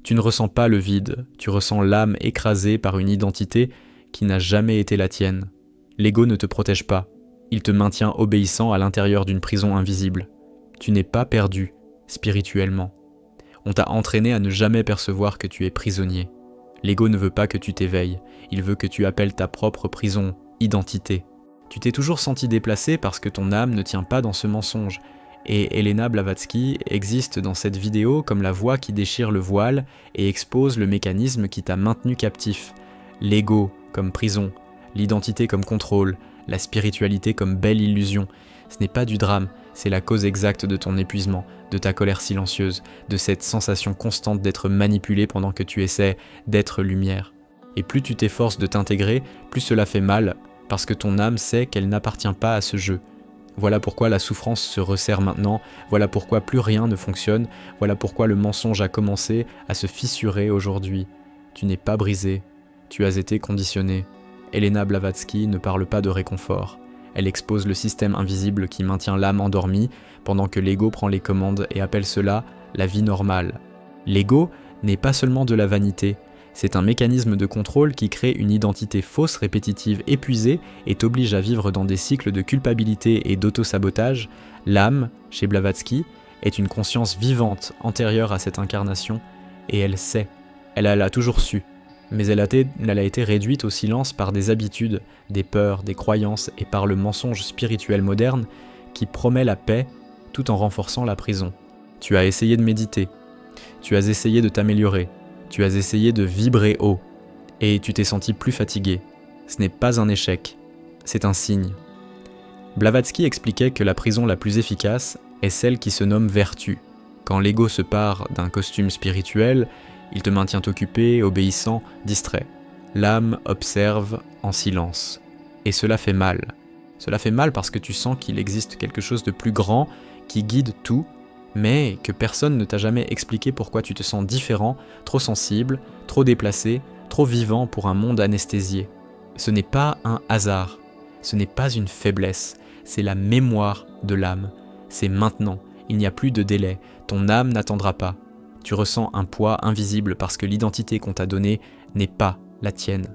Tu ne ressens pas le vide, tu ressens l'âme écrasée par une identité qui n'a jamais été la tienne. L'ego ne te protège pas, il te maintient obéissant à l'intérieur d'une prison invisible. Tu n'es pas perdu, spirituellement. On t'a entraîné à ne jamais percevoir que tu es prisonnier. L'ego ne veut pas que tu t'éveilles, il veut que tu appelles ta propre prison, identité. Tu t'es toujours senti déplacé parce que ton âme ne tient pas dans ce mensonge. Et Elena Blavatsky existe dans cette vidéo comme la voix qui déchire le voile et expose le mécanisme qui t'a maintenu captif. L'ego comme prison, l'identité comme contrôle, la spiritualité comme belle illusion. Ce n'est pas du drame, c'est la cause exacte de ton épuisement, de ta colère silencieuse, de cette sensation constante d'être manipulé pendant que tu essaies d'être lumière. Et plus tu t'efforces de t'intégrer, plus cela fait mal, parce que ton âme sait qu'elle n'appartient pas à ce jeu. Voilà pourquoi la souffrance se resserre maintenant, voilà pourquoi plus rien ne fonctionne, voilà pourquoi le mensonge a commencé à se fissurer aujourd'hui. Tu n'es pas brisé, tu as été conditionné. Elena Blavatsky ne parle pas de réconfort. Elle expose le système invisible qui maintient l'âme endormie pendant que l'ego prend les commandes et appelle cela la vie normale. L'ego n'est pas seulement de la vanité, c'est un mécanisme de contrôle qui crée une identité fausse, répétitive, épuisée et t'oblige à vivre dans des cycles de culpabilité et d'auto-sabotage. L'âme, chez Blavatsky, est une conscience vivante antérieure à cette incarnation et elle sait, elle l'a toujours su. Mais elle a été réduite au silence par des habitudes, des peurs, des croyances et par le mensonge spirituel moderne qui promet la paix tout en renforçant la prison. Tu as essayé de méditer, tu as essayé de t'améliorer, tu as essayé de vibrer haut et tu t'es senti plus fatigué. Ce n'est pas un échec, c'est un signe. Blavatsky expliquait que la prison la plus efficace est celle qui se nomme vertu. Quand l'ego se pare d'un costume spirituel, il te maintient occupé, obéissant, distrait. L'âme observe en silence. Et cela fait mal. Cela fait mal parce que tu sens qu'il existe quelque chose de plus grand qui guide tout, mais que personne ne t'a jamais expliqué pourquoi tu te sens différent, trop sensible, trop déplacé, trop vivant pour un monde anesthésié. Ce n'est pas un hasard, ce n'est pas une faiblesse, c'est la mémoire de l'âme. C'est maintenant, il n'y a plus de délai, ton âme n'attendra pas. Tu ressens un poids invisible parce que l'identité qu'on t'a donnée n'est pas la tienne.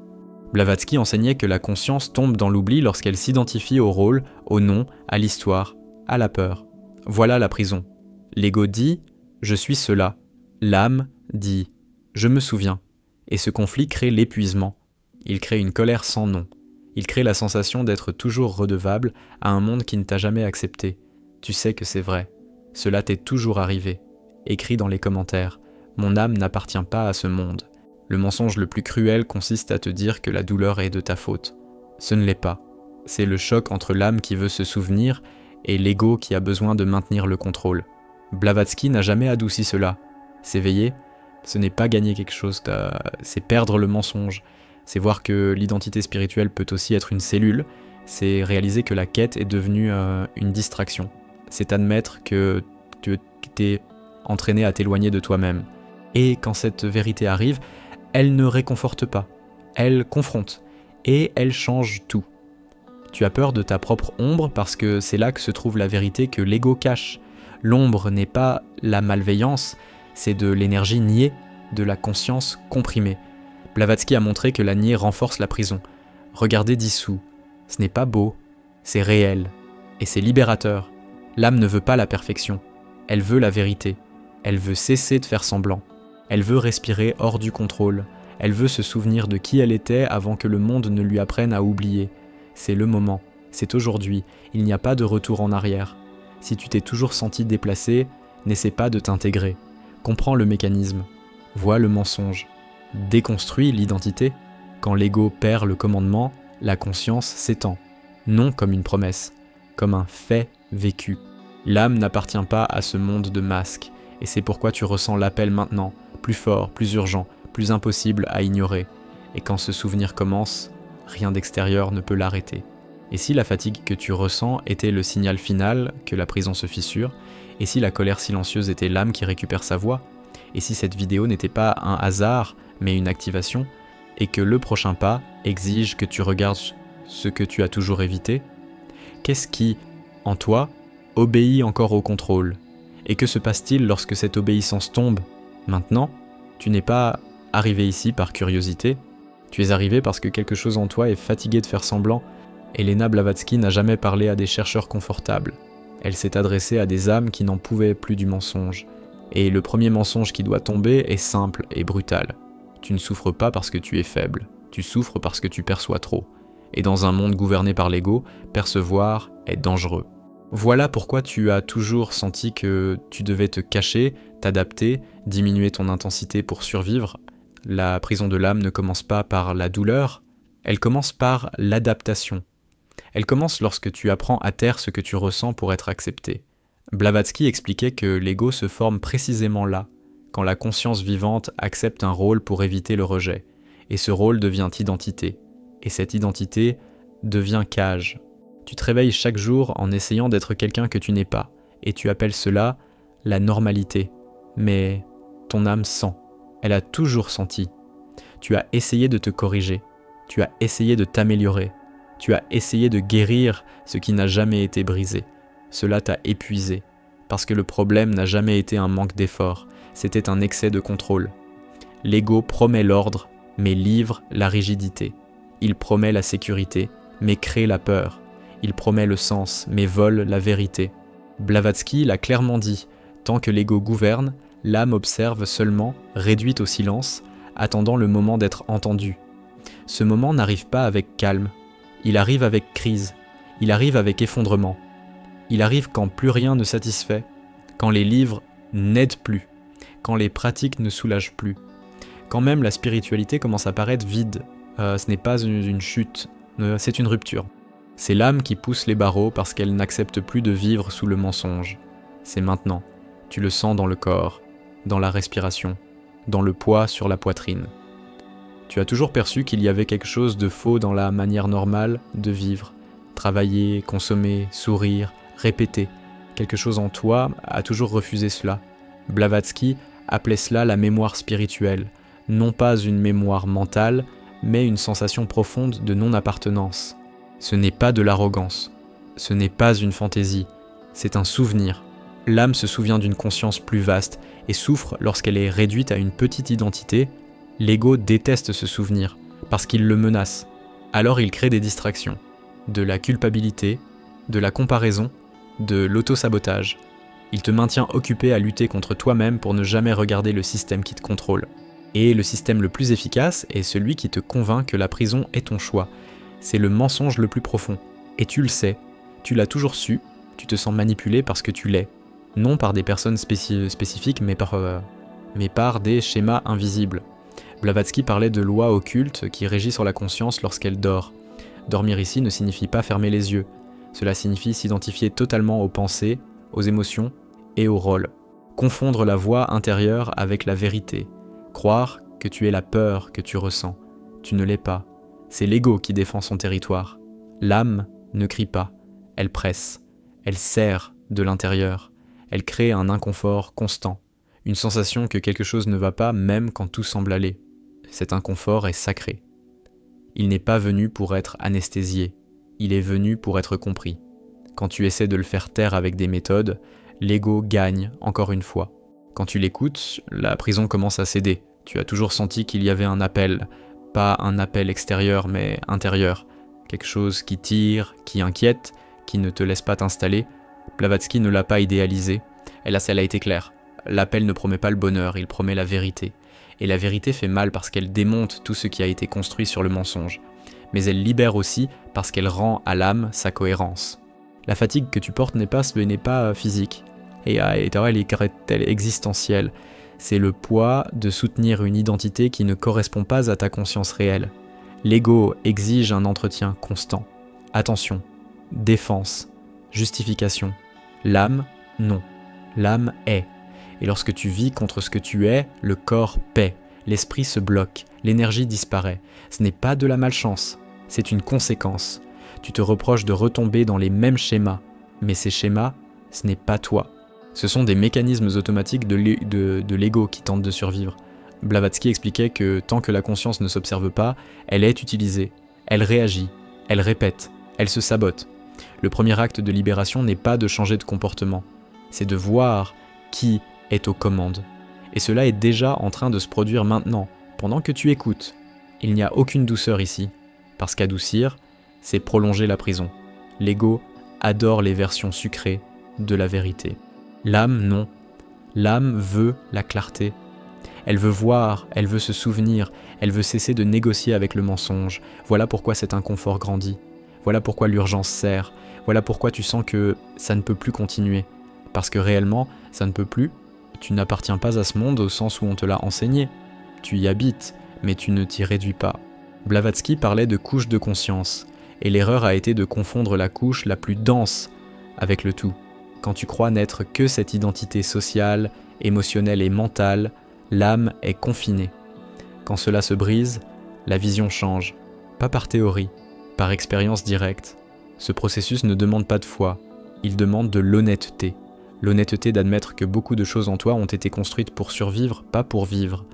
Blavatsky enseignait que la conscience tombe dans l'oubli lorsqu'elle s'identifie au rôle, au nom, à l'histoire, à la peur. Voilà la prison. L'ego dit « je suis cela ». L'âme dit « je me souviens ». Et ce conflit crée l'épuisement. Il crée une colère sans nom. Il crée la sensation d'être toujours redevable à un monde qui ne t'a jamais accepté. Tu sais que c'est vrai. Cela t'est toujours arrivé. Écris dans les commentaires « Mon âme n'appartient pas à ce monde ». Le mensonge le plus cruel consiste à te dire que la douleur est de ta faute. Ce ne l'est pas. C'est le choc entre l'âme qui veut se souvenir et l'ego qui a besoin de maintenir le contrôle. Blavatsky n'a jamais adouci cela. S'éveiller, ce n'est pas gagner quelque chose, c'est perdre le mensonge. C'est voir que l'identité spirituelle peut aussi être une cellule. C'est réaliser que la quête est devenue une distraction. C'est admettre que tu t'es entraîné à t'éloigner de toi-même. Et quand cette vérité arrive, elle ne réconforte pas, elle confronte, et elle change tout. Tu as peur de ta propre ombre parce que c'est là que se trouve la vérité que l'ego cache. L'ombre n'est pas la malveillance, c'est de l'énergie niée, de la conscience comprimée. Blavatsky a montré que la niée renforce la prison. Regardez dissous, ce n'est pas beau, c'est réel, et c'est libérateur. L'âme ne veut pas la perfection, elle veut la vérité. Elle veut cesser de faire semblant. Elle veut respirer hors du contrôle. Elle veut se souvenir de qui elle était avant que le monde ne lui apprenne à oublier. C'est le moment. C'est aujourd'hui. Il n'y a pas de retour en arrière. Si tu t'es toujours senti déplacé, n'essaie pas de t'intégrer. Comprends le mécanisme. Vois le mensonge. Déconstruis l'identité. Quand l'ego perd le commandement, la conscience s'étend. Non comme une promesse, comme un fait vécu. L'âme n'appartient pas à ce monde de masques. Et c'est pourquoi tu ressens l'appel maintenant, plus fort, plus urgent, plus impossible à ignorer. Et quand ce souvenir commence, rien d'extérieur ne peut l'arrêter. Et si la fatigue que tu ressens était le signal final que la prison se fissure, et si la colère silencieuse était l'âme qui récupère sa voix, et si cette vidéo n'était pas un hasard, mais une activation, et que le prochain pas exige que tu regardes ce que tu as toujours évité, qu'est-ce qui, en toi, obéit encore au contrôle ? Et que se passe-t-il lorsque cette obéissance tombe ? Maintenant, Tu n'es pas arrivé ici par curiosité, tu es arrivé parce que quelque chose en toi est fatigué de faire semblant. Elena Blavatsky n'a jamais parlé à des chercheurs confortables. Elle s'est adressée à des âmes qui n'en pouvaient plus du mensonge. Et le premier mensonge qui doit tomber est simple et brutal. Tu ne souffres pas parce que tu es faible, tu souffres parce que tu perçois trop. Et dans un monde gouverné par l'ego, percevoir est dangereux. Voilà pourquoi tu as toujours senti que tu devais te cacher, t'adapter, diminuer ton intensité pour survivre. La prison de l'âme ne commence pas par la douleur, elle commence par l'adaptation. Elle commence lorsque tu apprends à taire ce que tu ressens pour être accepté. Blavatsky expliquait que l'ego se forme précisément là, quand la conscience vivante accepte un rôle pour éviter le rejet, et ce rôle devient identité, et cette identité devient cage. Tu te réveilles chaque jour en essayant d'être quelqu'un que tu n'es pas, et tu appelles cela la normalité. Mais ton âme sent, elle a toujours senti. Tu as essayé de te corriger, tu as essayé de t'améliorer, tu as essayé de guérir ce qui n'a jamais été brisé. Cela t'a épuisé, parce que le problème n'a jamais été un manque d'effort, c'était un excès de contrôle. L'ego promet l'ordre, mais livre la rigidité. Il promet la sécurité, mais crée la peur. Il promet le sens, mais vole la vérité. Blavatsky l'a clairement dit, tant que l'ego gouverne, l'âme observe seulement, réduite au silence, attendant le moment d'être entendue. Ce moment n'arrive pas avec calme, il arrive avec crise, il arrive avec effondrement. Il arrive quand plus rien ne satisfait, quand les livres n'aident plus, quand les pratiques ne soulagent plus, quand même la spiritualité commence à paraître vide. Ce n'est pas une chute, c'est une rupture. C'est l'âme qui pousse les barreaux parce qu'elle n'accepte plus de vivre sous le mensonge. C'est maintenant, tu le sens dans le corps, dans la respiration, dans le poids sur la poitrine. Tu as toujours perçu qu'il y avait quelque chose de faux dans la manière normale de vivre, travailler, consommer, sourire, répéter. Quelque chose en toi a toujours refusé cela. Blavatsky appelait cela la mémoire spirituelle, non pas une mémoire mentale, mais une sensation profonde de non-appartenance. Ce n'est pas de l'arrogance, ce n'est pas une fantaisie, c'est un souvenir. L'âme se souvient d'une conscience plus vaste et souffre lorsqu'elle est réduite à une petite identité. L'ego déteste ce souvenir, parce qu'il le menace. Alors il crée des distractions, de la culpabilité, de la comparaison, de l'auto-sabotage. Il te maintient occupé à lutter contre toi-même pour ne jamais regarder le système qui te contrôle. Et le système le plus efficace est celui qui te convainc que la prison est ton choix. C'est le mensonge le plus profond. Et tu le sais, tu l'as toujours su, tu te sens manipulé parce que tu l'es. Non par des personnes spécifiques, mais par des schémas invisibles. Blavatsky parlait de lois occultes qui régissent sur la conscience lorsqu'elle dort. Dormir ici ne signifie pas fermer les yeux. Cela signifie s'identifier totalement aux pensées, aux émotions et aux rôles. Confondre la voix intérieure avec la vérité. Croire que tu es la peur que tu ressens. Tu ne l'es pas. C'est l'ego qui défend son territoire. L'âme ne crie pas. Elle presse. Elle serre de l'intérieur. Elle crée un inconfort constant. Une sensation que quelque chose ne va pas même quand tout semble aller. Cet inconfort est sacré. Il n'est pas venu pour être anesthésié. Il est venu pour être compris. Quand tu essaies de le faire taire avec des méthodes, l'ego gagne encore une fois. Quand tu l'écoutes, la prison commence à céder. Tu as toujours senti qu'il y avait un appel, pas un appel extérieur mais intérieur. Quelque chose qui tire, qui inquiète, qui ne te laisse pas t'installer. Blavatsky ne l'a pas idéalisé. Hélas, elle a été claire. L'appel ne promet pas le bonheur, il promet la vérité. Et la vérité fait mal parce qu'elle démonte tout ce qui a été construit sur le mensonge. Mais elle libère aussi parce qu'elle rend à l'âme sa cohérence. La fatigue que tu portes n'est pas physique, et elle est existentielle. C'est le poids de soutenir une identité qui ne correspond pas à ta conscience réelle. L'ego exige un entretien constant. Attention, défense, justification. L'âme, non. L'âme est. Et lorsque tu vis contre ce que tu es, le corps paie, l'esprit se bloque, l'énergie disparaît. Ce n'est pas de la malchance, c'est une conséquence. Tu te reproches de retomber dans les mêmes schémas, mais ces schémas, ce n'est pas toi. Ce sont des mécanismes automatiques de l'ego qui tentent de survivre. Blavatsky expliquait que tant que la conscience ne s'observe pas, elle est utilisée, elle réagit, elle répète, elle se sabote. Le premier acte de libération n'est pas de changer de comportement, c'est de voir qui est aux commandes. Et cela est déjà en train de se produire maintenant, pendant que tu écoutes. Il n'y a aucune douceur ici, parce qu'adoucir, c'est prolonger la prison. L'ego adore les versions sucrées de la vérité. L'âme, non. L'âme veut la clarté. Elle veut voir, elle veut se souvenir, elle veut cesser de négocier avec le mensonge. Voilà pourquoi cet inconfort grandit. Voilà pourquoi l'urgence serre. Voilà pourquoi tu sens que ça ne peut plus continuer. Parce que réellement, ça ne peut plus. Tu n'appartiens pas à ce monde au sens où on te l'a enseigné. Tu y habites, mais tu ne t'y réduis pas. Blavatsky parlait de couche de conscience, et l'erreur a été de confondre la couche la plus dense avec le tout. Quand tu crois n'être que cette identité sociale, émotionnelle et mentale, l'âme est confinée. Quand cela se brise, la vision change, pas par théorie, par expérience directe. Ce processus ne demande pas de foi, il demande de l'honnêteté. L'honnêteté d'admettre que beaucoup de choses en toi ont été construites pour survivre, pas pour vivre.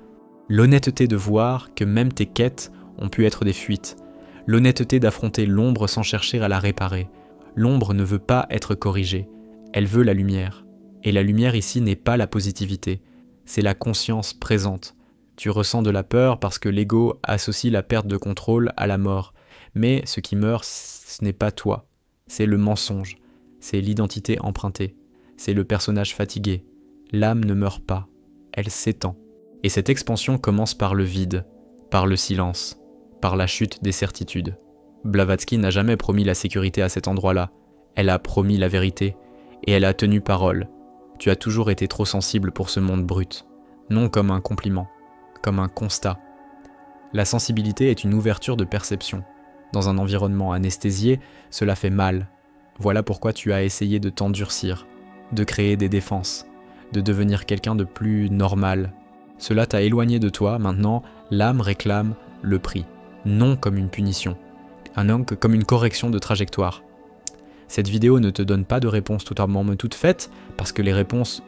L'honnêteté de voir que même tes quêtes ont pu être des fuites. L'honnêteté d'affronter l'ombre sans chercher à la réparer. L'ombre ne veut pas être corrigée, elle veut la lumière. Et la lumière ici n'est pas la positivité, c'est la conscience présente. Tu ressens de la peur parce que l'ego associe la perte de contrôle à la mort. Mais ce qui meurt, ce n'est pas toi, c'est le mensonge, c'est l'identité empruntée, c'est le personnage fatigué. L'âme ne meurt pas, elle s'étend. Et cette expansion commence par le vide, par le silence, par la chute des certitudes. Blavatsky n'a jamais promis la sécurité à cet endroit-là, elle a promis la vérité, et elle a tenu parole. Tu as toujours été trop sensible pour ce monde brut, non comme un compliment, comme un constat. La sensibilité est une ouverture de perception. Dans un environnement anesthésié, cela fait mal. Voilà pourquoi tu as essayé de t'endurcir, de créer des défenses, de devenir quelqu'un de plus normal. Cela t'a éloigné de toi, maintenant l'âme réclame le prix, non comme une punition, non comme une correction de trajectoire. Cette vidéo ne te donne pas de réponse totalement toutes faites, parce que les réponses,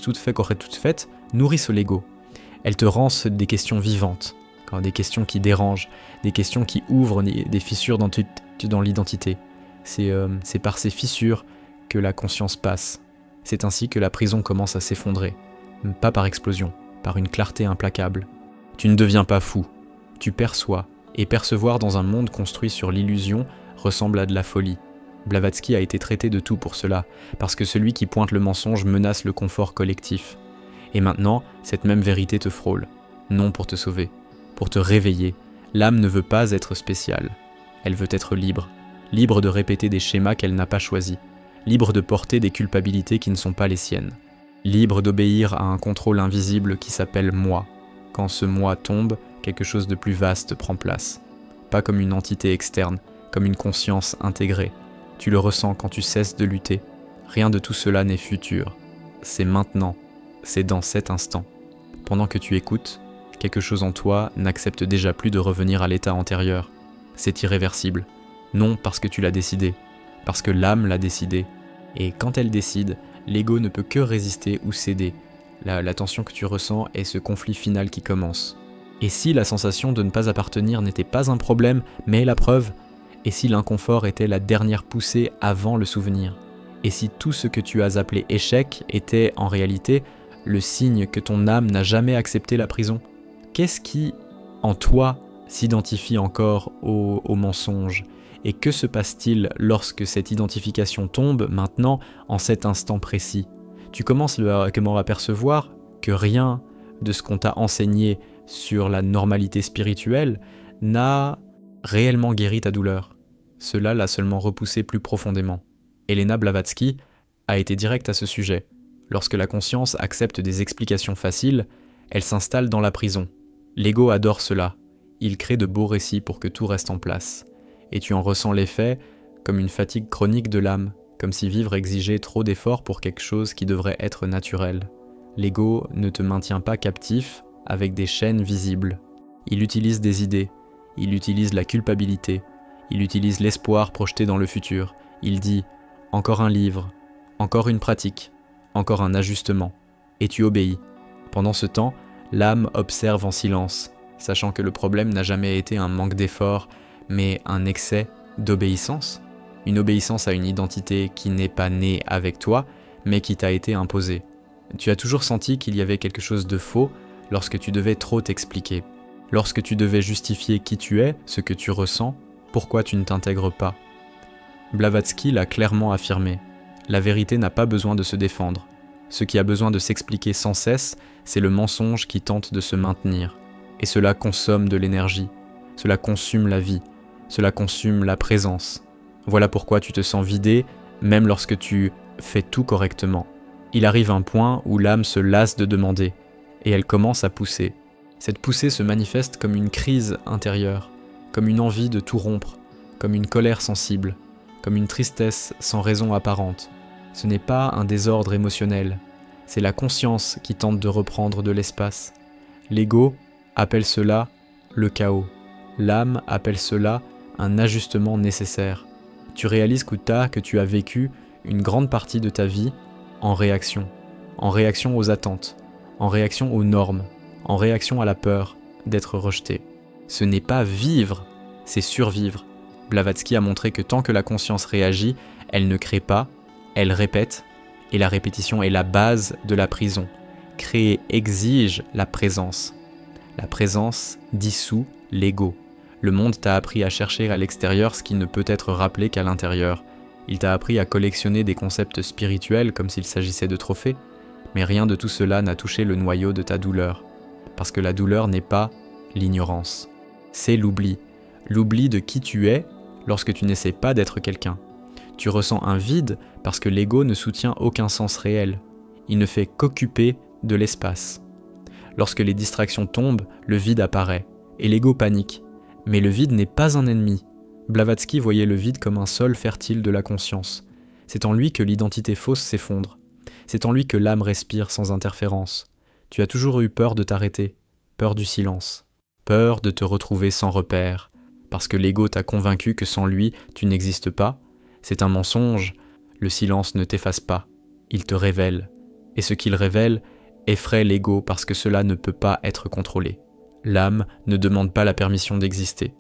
toutes faites, nourrissent l'ego. Elles te rensent des questions vivantes, des questions qui dérangent, des questions qui ouvrent des fissures dans l'identité. C'est par ces fissures que la conscience passe. C'est ainsi que la prison commence à s'effondrer, pas par explosion, par une clarté implacable. Tu ne deviens pas fou, tu perçois, et percevoir dans un monde construit sur l'illusion ressemble à de la folie. Blavatsky a été traité de tout pour cela, parce que celui qui pointe le mensonge menace le confort collectif. Et maintenant, cette même vérité te frôle, non pour te sauver, pour te réveiller. L'âme ne veut pas être spéciale, elle veut être libre, libre de répéter des schémas qu'elle n'a pas choisis, libre de porter des culpabilités qui ne sont pas les siennes, libre d'obéir à un contrôle invisible qui s'appelle moi. Quand ce moi tombe, quelque chose de plus vaste prend place, pas comme une entité externe, comme une conscience intégrée. Tu le ressens quand tu cesses de lutter. Rien de tout cela n'est futur. C'est maintenant. C'est dans cet instant. Pendant que tu écoutes, quelque chose en toi n'accepte déjà plus de revenir à l'état antérieur. C'est irréversible. Non parce que tu l'as décidé, parce que l'âme l'a décidé. Et quand elle décide, l'ego ne peut que résister ou céder. La tension que tu ressens est ce conflit final qui commence. Et si la sensation de ne pas appartenir n'était pas un problème, mais la preuve? Et si l'inconfort était la dernière poussée avant le souvenir? Et si tout ce que tu as appelé échec était en réalité le signe que ton âme n'a jamais accepté la prison? Qu'est-ce qui, en toi, s'identifie encore au mensonge? Et que se passe-t-il lorsque cette identification tombe maintenant, en cet instant précis? Tu commences à apercevoir que rien de ce qu'on t'a enseigné sur la normalité spirituelle n'a réellement guéri ta douleur. Cela l'a seulement repoussé plus profondément. Elena Blavatsky a été directe à ce sujet. Lorsque la conscience accepte des explications faciles, elle s'installe dans la prison. L'ego adore cela. Il crée de beaux récits pour que tout reste en place. Et tu en ressens l'effet comme une fatigue chronique de l'âme, comme si vivre exigeait trop d'efforts pour quelque chose qui devrait être naturel. L'ego ne te maintient pas captif avec des chaînes visibles. Il utilise des idées, il utilise la culpabilité, il utilise l'espoir projeté dans le futur. Il dit « encore un livre, encore une pratique, encore un ajustement », et tu obéis. Pendant ce temps, l'âme observe en silence, sachant que le problème n'a jamais été un manque d'effort, mais un excès d'obéissance. Une obéissance à une identité qui n'est pas née avec toi, mais qui t'a été imposée. Tu as toujours senti qu'il y avait quelque chose de faux lorsque tu devais trop t'expliquer. Lorsque tu devais justifier qui tu es, ce que tu ressens, pourquoi tu ne t'intègres pas. Blavatsky l'a clairement affirmé. La vérité n'a pas besoin de se défendre. Ce qui a besoin de s'expliquer sans cesse, c'est le mensonge qui tente de se maintenir. Et cela consomme de l'énergie. Cela consume la vie. Cela consume la présence. Voilà pourquoi tu te sens vidé, même lorsque tu fais tout correctement. Il arrive un point où l'âme se lasse de demander, et elle commence à pousser. Cette poussée se manifeste comme une crise intérieure, comme une envie de tout rompre, comme une colère sensible, comme une tristesse sans raison apparente. Ce n'est pas un désordre émotionnel, c'est la conscience qui tente de reprendre de l'espace. L'ego appelle cela le chaos. L'âme appelle cela un ajustement nécessaire. Tu réalises que tu as vécu une grande partie de ta vie en réaction aux attentes, en réaction aux normes, en réaction à la peur d'être rejeté. Ce n'est pas vivre, c'est survivre. Blavatsky a montré que tant que la conscience réagit, elle ne crée pas, elle répète, et la répétition est la base de la prison. Créer exige la présence. La présence dissout l'ego. Le monde t'a appris à chercher à l'extérieur ce qui ne peut être rappelé qu'à l'intérieur. Il t'a appris à collectionner des concepts spirituels comme s'il s'agissait de trophées, mais rien de tout cela n'a touché le noyau de ta douleur. Parce que la douleur n'est pas l'ignorance. C'est l'oubli. L'oubli de qui tu es lorsque tu n'essaies pas d'être quelqu'un. Tu ressens un vide parce que l'ego ne soutient aucun sens réel. Il ne fait qu'occuper de l'espace. Lorsque les distractions tombent, le vide apparaît, et l'ego panique. Mais le vide n'est pas un ennemi. Blavatsky voyait le vide comme un sol fertile de la conscience. C'est en lui que l'identité fausse s'effondre. C'est en lui que l'âme respire sans interférence. Tu as toujours eu peur de t'arrêter, peur du silence, peur de te retrouver sans repère, parce que l'ego t'a convaincu que sans lui, tu n'existes pas. C'est un mensonge, le silence ne t'efface pas, il te révèle. Et ce qu'il révèle effraie l'ego parce que cela ne peut pas être contrôlé. L'âme ne demande pas la permission d'exister.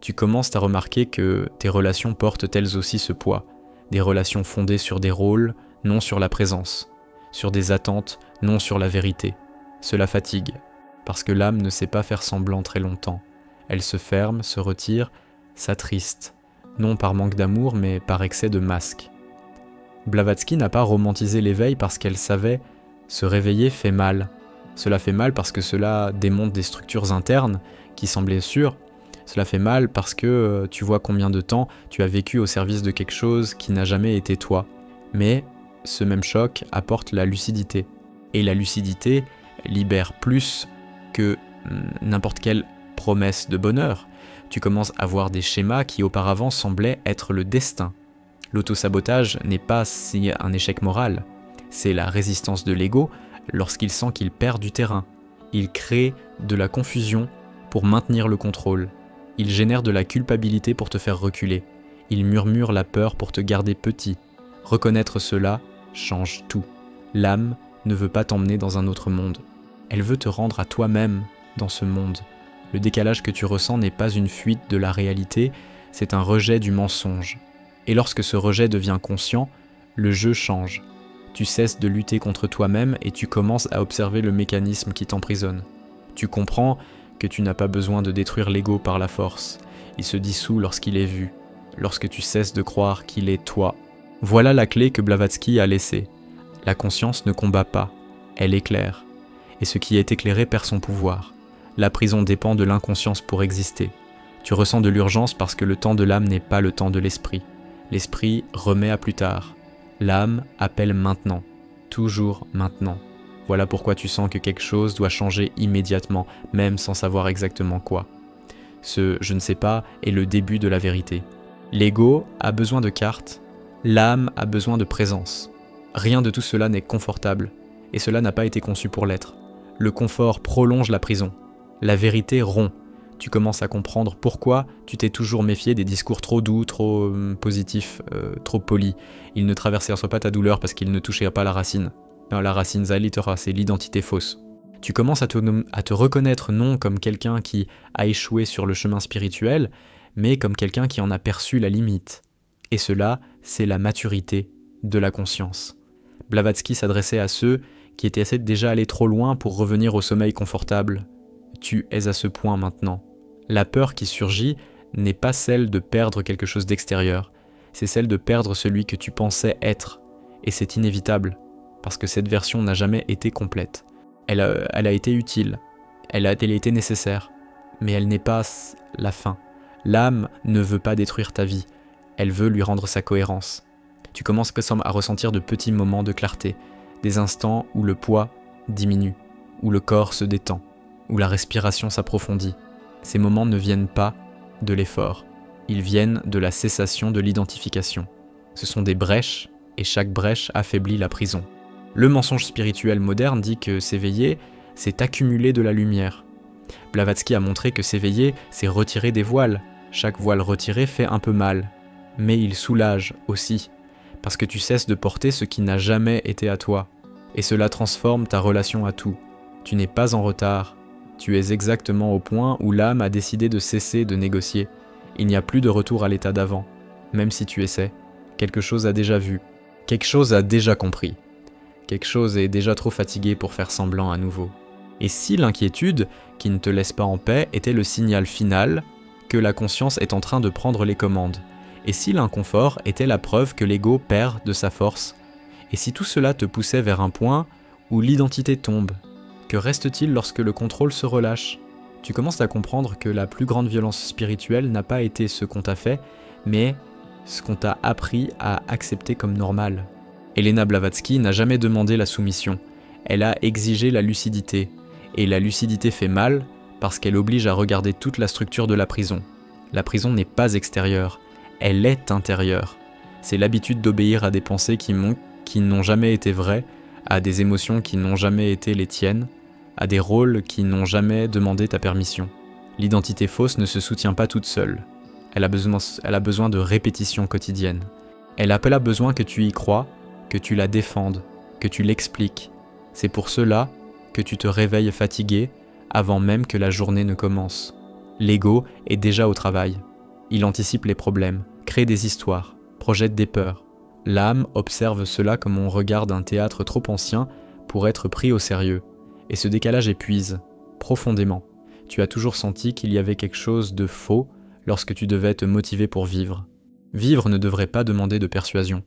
Tu commences à remarquer que tes relations portent elles aussi ce poids, des relations fondées sur des rôles, non sur la présence, sur des attentes, non sur la vérité. Cela fatigue, parce que l'âme ne sait pas faire semblant très longtemps. Elle se ferme, se retire, s'attriste, non par manque d'amour, mais par excès de masque. Blavatsky n'a pas romantisé l'éveil parce qu'elle savait se réveiller fait mal. Cela fait mal parce que cela démonte des structures internes qui semblaient sûres. Cela fait mal parce que tu vois combien de temps tu as vécu au service de quelque chose qui n'a jamais été toi. Mais ce même choc apporte la lucidité. Et la lucidité libère plus que n'importe quelle promesse de bonheur. Tu commences à voir des schémas qui auparavant semblaient être le destin. L'autosabotage n'est pas un échec moral, c'est la résistance de l'ego lorsqu'il sent qu'il perd du terrain. Il crée de la confusion pour maintenir le contrôle. Il génère de la culpabilité pour te faire reculer. Il murmure la peur pour te garder petit. Reconnaître cela change tout. L'âme ne veut pas t'emmener dans un autre monde. Elle veut te rendre à toi-même dans ce monde. Le décalage que tu ressens n'est pas une fuite de la réalité, c'est un rejet du mensonge. Et lorsque ce rejet devient conscient, le jeu change. Tu cesses de lutter contre toi-même et tu commences à observer le mécanisme qui t'emprisonne. Tu comprends que tu n'as pas besoin de détruire l'ego par la force. Il se dissout lorsqu'il est vu, lorsque tu cesses de croire qu'il est toi. Voilà la clé que Blavatsky a laissée. La conscience ne combat pas, elle éclaire. Et ce qui est éclairé perd son pouvoir. La prison dépend de l'inconscience pour exister. Tu ressens de l'urgence parce que le temps de l'âme n'est pas le temps de l'esprit. L'esprit remet à plus tard. L'âme appelle maintenant, toujours maintenant. Voilà pourquoi tu sens que quelque chose doit changer immédiatement, même sans savoir exactement quoi. Ce « je ne sais pas » est le début de la vérité. L'ego a besoin de cartes, l'âme a besoin de présence. Rien de tout cela n'est confortable, et cela n'a pas été conçu pour l'être. Le confort prolonge la prison. La vérité rompt. Tu commences à comprendre pourquoi tu t'es toujours méfié des discours trop doux, trop positifs, trop polis. Ils ne traversèrent pas ta douleur parce qu'ils ne touchaient pas la racine. Non, la racine Zalitera, c'est l'identité fausse. Tu commences à te reconnaître non comme quelqu'un qui a échoué sur le chemin spirituel, mais comme quelqu'un qui en a perçu la limite. Et cela, c'est la maturité de la conscience. Blavatsky s'adressait à ceux qui était déjà allé trop loin pour revenir au sommeil confortable. Tu es à ce point maintenant. La peur qui surgit n'est pas celle de perdre quelque chose d'extérieur, c'est celle de perdre celui que tu pensais être. Et c'est inévitable, parce que cette version n'a jamais été complète. Elle a été utile, elle a été nécessaire, mais elle n'est pas la fin. L'âme ne veut pas détruire ta vie, elle veut lui rendre sa cohérence. Tu commences à ressentir de petits moments de clarté, des instants où le poids diminue, où le corps se détend, où la respiration s'approfondit. Ces moments ne viennent pas de l'effort, ils viennent de la cessation de l'identification. Ce sont des brèches, et chaque brèche affaiblit la prison. Le mensonge spirituel moderne dit que s'éveiller, c'est accumuler de la lumière. Blavatsky a montré que s'éveiller, c'est retirer des voiles. Chaque voile retiré fait un peu mal, mais il soulage aussi, parce que tu cesses de porter ce qui n'a jamais été à toi, et cela transforme ta relation à tout. Tu n'es pas en retard, tu es exactement au point où l'âme a décidé de cesser de négocier. Il n'y a plus de retour à l'état d'avant, même si tu essaies. Quelque chose a déjà vu, quelque chose a déjà compris, quelque chose est déjà trop fatigué pour faire semblant à nouveau. Et si l'inquiétude, qui ne te laisse pas en paix, était le signal final que la conscience est en train de prendre les commandes? Et si l'inconfort était la preuve que l'ego perd de sa force? Et si tout cela te poussait vers un point où l'identité tombe? Que reste-t-il lorsque le contrôle se relâche? Tu commences à comprendre que la plus grande violence spirituelle n'a pas été ce qu'on t'a fait, mais ce qu'on t'a appris à accepter comme normal. Elena Blavatsky n'a jamais demandé la soumission, elle a exigé la lucidité, et la lucidité fait mal parce qu'elle oblige à regarder toute la structure de la prison. La prison n'est pas extérieure, elle est intérieure. C'est l'habitude d'obéir à des pensées qui n'ont jamais été vraies, à des émotions qui n'ont jamais été les tiennes, à des rôles qui n'ont jamais demandé ta permission. L'identité fausse ne se soutient pas toute seule. Elle a besoin de répétition quotidienne. Elle a besoin que tu y crois, que tu la défendes, que tu l'expliques. C'est pour cela que tu te réveilles fatigué avant même que la journée ne commence. L'ego est déjà au travail. Il anticipe les problèmes, crée des histoires, projette des peurs. L'âme observe cela comme on regarde un théâtre trop ancien pour être pris au sérieux. Et ce décalage épuise, profondément. Tu as toujours senti qu'il y avait quelque chose de faux lorsque tu devais te motiver pour vivre. Vivre ne devrait pas demander de persuasion.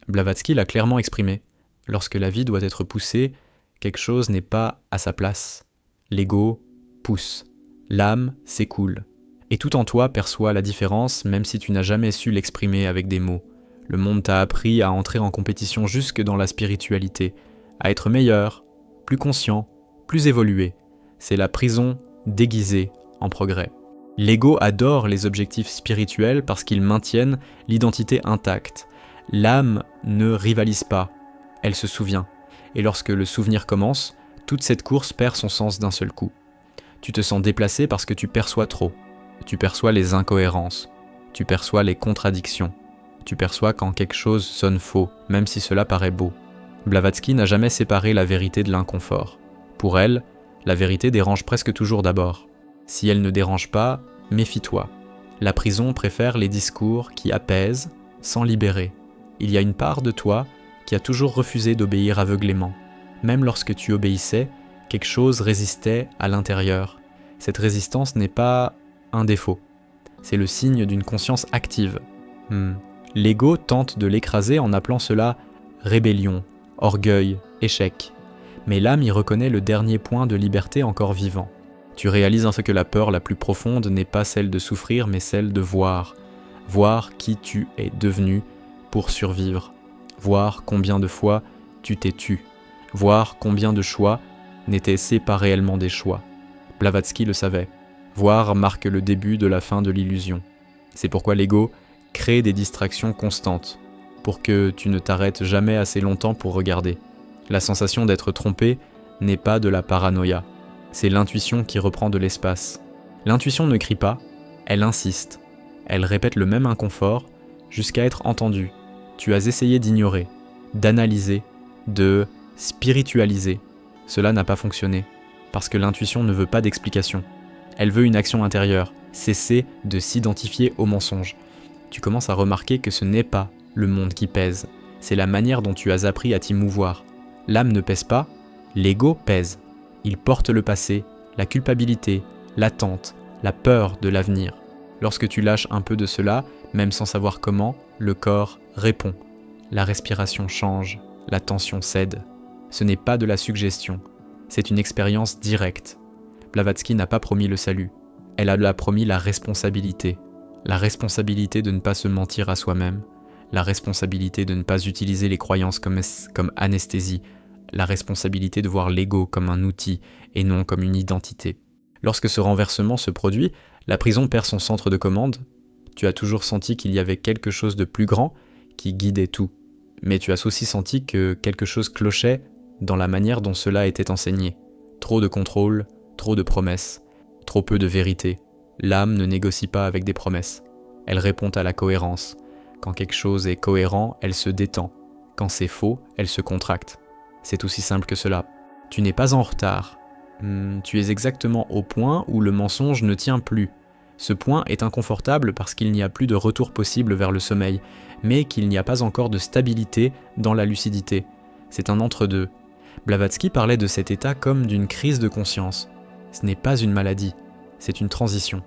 Blavatsky l'a clairement exprimé. Lorsque la vie doit être poussée, quelque chose n'est pas à sa place. L'ego pousse. L'âme s'écoule. Et tout en toi perçoit la différence même si tu n'as jamais su l'exprimer avec des mots. Le monde t'a appris à entrer en compétition jusque dans la spiritualité, à être meilleur, plus conscient, plus évolué. C'est la prison déguisée en progrès. L'ego adore les objectifs spirituels parce qu'ils maintiennent l'identité intacte. L'âme ne rivalise pas, elle se souvient. Et lorsque le souvenir commence, toute cette course perd son sens d'un seul coup. Tu te sens déplacé parce que tu perçois trop. Tu perçois les incohérences. Tu perçois les contradictions. Tu perçois quand quelque chose sonne faux, même si cela paraît beau. Blavatsky n'a jamais séparé la vérité de l'inconfort. Pour elle, la vérité dérange presque toujours d'abord. Si elle ne dérange pas, méfie-toi. La prison préfère les discours qui apaisent sans libérer. Il y a une part de toi qui a toujours refusé d'obéir aveuglément. Même lorsque tu obéissais, quelque chose résistait à l'intérieur. Cette résistance n'est pas un défaut. C'est le signe d'une conscience active. L'ego tente de l'écraser en appelant cela rébellion, orgueil, échec. Mais l'âme y reconnaît le dernier point de liberté encore vivant. Tu réalises que la peur la plus profonde n'est pas celle de souffrir, mais celle de voir. Voir qui tu es devenu pour survivre. Voir combien de fois tu t'es tu. Voir combien de choix n'étaient pas réellement des choix. Blavatsky le savait. Voir marque le début de la fin de l'illusion. C'est pourquoi l'ego crée des distractions constantes, pour que tu ne t'arrêtes jamais assez longtemps pour regarder. La sensation d'être trompé n'est pas de la paranoïa, c'est l'intuition qui reprend de l'espace. L'intuition ne crie pas, elle insiste. Elle répète le même inconfort jusqu'à être entendue. Tu as essayé d'ignorer, d'analyser, de spiritualiser. Cela n'a pas fonctionné, parce que l'intuition ne veut pas d'explication. Elle veut une action intérieure, cesser de s'identifier au mensonge. Tu commences à remarquer que ce n'est pas le monde qui pèse, c'est la manière dont tu as appris à t'y mouvoir. L'âme ne pèse pas, L'ego pèse. Il porte le passé, la culpabilité, l'attente, la peur de l'avenir. Lorsque tu lâches un peu de cela, même sans savoir comment, le corps répond. La respiration change, la tension cède. Ce n'est pas de la suggestion, c'est une expérience directe. Blavatsky n'a pas promis le salut, elle a promis la responsabilité. La responsabilité de ne pas se mentir à soi-même, la responsabilité de ne pas utiliser les croyances comme anesthésie, la responsabilité de voir l'ego comme un outil et non comme une identité. Lorsque ce renversement se produit, la prison perd son centre de commande. Tu as toujours senti qu'il y avait quelque chose de plus grand qui guidait tout. Mais tu as aussi senti que quelque chose clochait dans la manière dont cela était enseigné. Trop de contrôle, trop de promesses, trop peu de vérité. L'âme ne négocie pas avec des promesses. Elle répond à la cohérence. Quand quelque chose est cohérent, elle se détend. Quand c'est faux, elle se contracte. C'est aussi simple que cela. Tu n'es pas en retard. Tu es exactement au point où le mensonge ne tient plus. Ce point est inconfortable parce qu'il n'y a plus de retour possible vers le sommeil, mais qu'il n'y a pas encore de stabilité dans la lucidité. C'est un entre-deux. Blavatsky parlait de cet état comme d'une crise de conscience. Ce n'est pas une maladie, c'est une transition.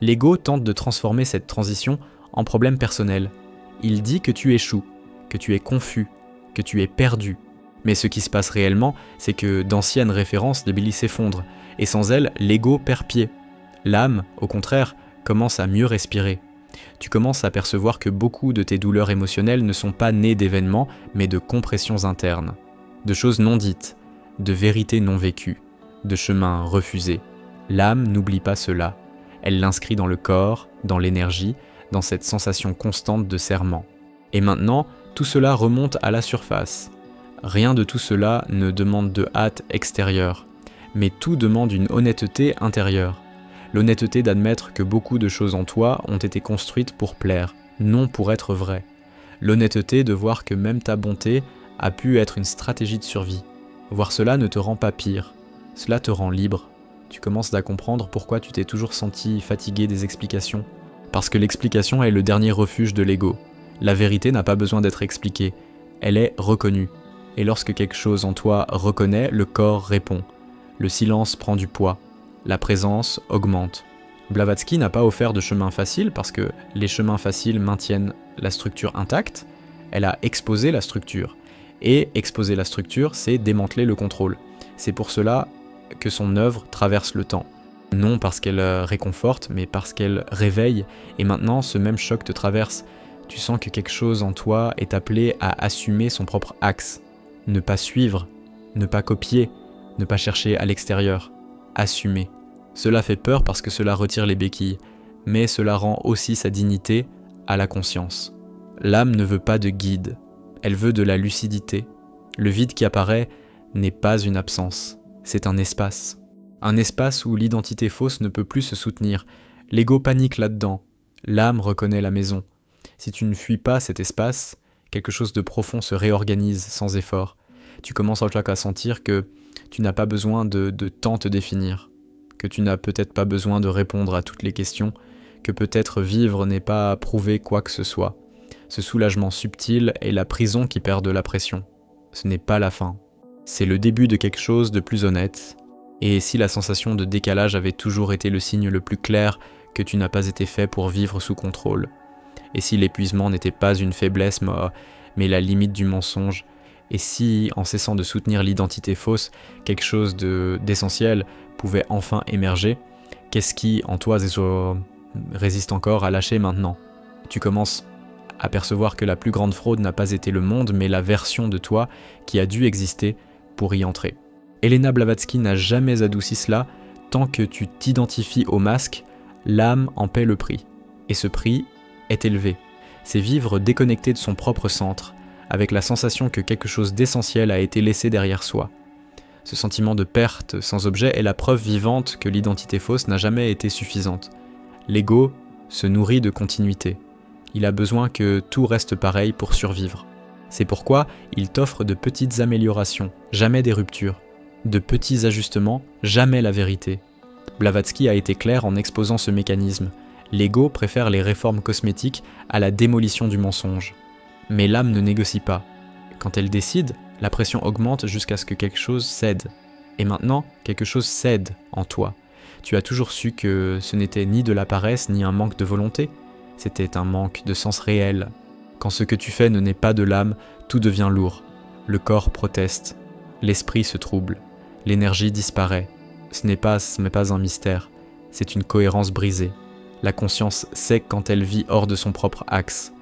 L'ego tente de transformer cette transition en problème personnel. Il dit que tu échoues, que tu es confus, que tu es perdu. Mais ce qui se passe réellement, c'est que d'anciennes références de Billy s'effondrent, et sans elles, l'ego perd pied. L'âme, au contraire, commence à mieux respirer. Tu commences à percevoir que beaucoup de tes douleurs émotionnelles ne sont pas nées d'événements, mais de compressions internes, de choses non dites, de vérités non vécues, de chemins refusés. L'âme n'oublie pas cela. Elle l'inscrit dans le corps, dans l'énergie, dans cette sensation constante de serrement. Et maintenant, tout cela remonte à la surface. Rien de tout cela ne demande de hâte extérieure, mais tout demande une honnêteté intérieure. L'honnêteté d'admettre que beaucoup de choses en toi ont été construites pour plaire, non pour être vraies. L'honnêteté de voir que même ta bonté a pu être une stratégie de survie. Voir cela ne te rend pas pire, cela te rend libre. Tu commences à comprendre pourquoi tu t'es toujours senti fatigué des explications. Parce que l'explication est le dernier refuge de l'ego. La vérité n'a pas besoin d'être expliquée, elle est reconnue. Et lorsque quelque chose en toi reconnaît, le corps répond. Le silence prend du poids. La présence augmente. Blavatsky n'a pas offert de chemin facile parce que les chemins faciles maintiennent la structure intacte. Elle a exposé la structure. Et exposer la structure, c'est démanteler le contrôle. C'est pour cela que son œuvre traverse le temps. Non parce qu'elle réconforte, mais parce qu'elle réveille. Et maintenant, ce même choc te traverse. Tu sens que quelque chose en toi est appelé à assumer son propre axe. Ne pas suivre, ne pas copier, ne pas chercher à l'extérieur. Assumer. Cela fait peur parce que cela retire les béquilles, mais cela rend aussi sa dignité à la conscience. L'âme ne veut pas de guide, elle veut de la lucidité. Le vide qui apparaît n'est pas une absence, c'est un espace. Un espace où l'identité fausse ne peut plus se soutenir. L'ego panique là-dedans. L'âme reconnaît la maison. Si tu ne fuis pas cet espace, quelque chose de profond se réorganise sans effort. Tu commences en tout cas à sentir que tu n'as pas besoin de tant te définir, que tu n'as peut-être pas besoin de répondre à toutes les questions, que peut-être vivre n'est pas prouver quoi que ce soit. Ce soulagement subtil est la prison qui perd de la pression. Ce n'est pas la fin. C'est le début de quelque chose de plus honnête. Et si la sensation de décalage avait toujours été le signe le plus clair que tu n'as pas été fait pour vivre sous contrôle, et si l'épuisement n'était pas une faiblesse mais la limite du mensonge, et si, en cessant de soutenir l'identité fausse, quelque chose d'essentiel pouvait enfin émerger, qu'est-ce qui, en toi, résiste encore à lâcher maintenant ? Tu commences à percevoir que la plus grande fraude n'a pas été le monde, mais la version de toi qui a dû exister pour y entrer. Elena Blavatsky n'a jamais adouci cela. Tant que tu t'identifies au masque, l'âme en paie le prix. Et ce prix est élevé. C'est vivre déconnecté de son propre centre, avec la sensation que quelque chose d'essentiel a été laissé derrière soi. Ce sentiment de perte sans objet est la preuve vivante que l'identité fausse n'a jamais été suffisante. L'ego se nourrit de continuité. Il a besoin que tout reste pareil pour survivre. C'est pourquoi il t'offre de petites améliorations, jamais des ruptures. De petits ajustements, jamais la vérité. Blavatsky a été clair en exposant ce mécanisme. L'ego préfère les réformes cosmétiques à la démolition du mensonge. Mais l'âme ne négocie pas. Quand elle décide, La pression augmente jusqu'à ce que quelque chose cède. Et maintenant, quelque chose cède en toi. Tu as toujours su que ce n'était ni de la paresse ni un manque de volonté, c'était un manque de sens réel. Quand ce que tu fais ne naît pas de l'âme, tout devient lourd. Le corps proteste, l'esprit se trouble, l'énergie disparaît. Ce n'est pas un mystère, c'est une cohérence brisée. La conscience sait quand elle vit hors de son propre axe.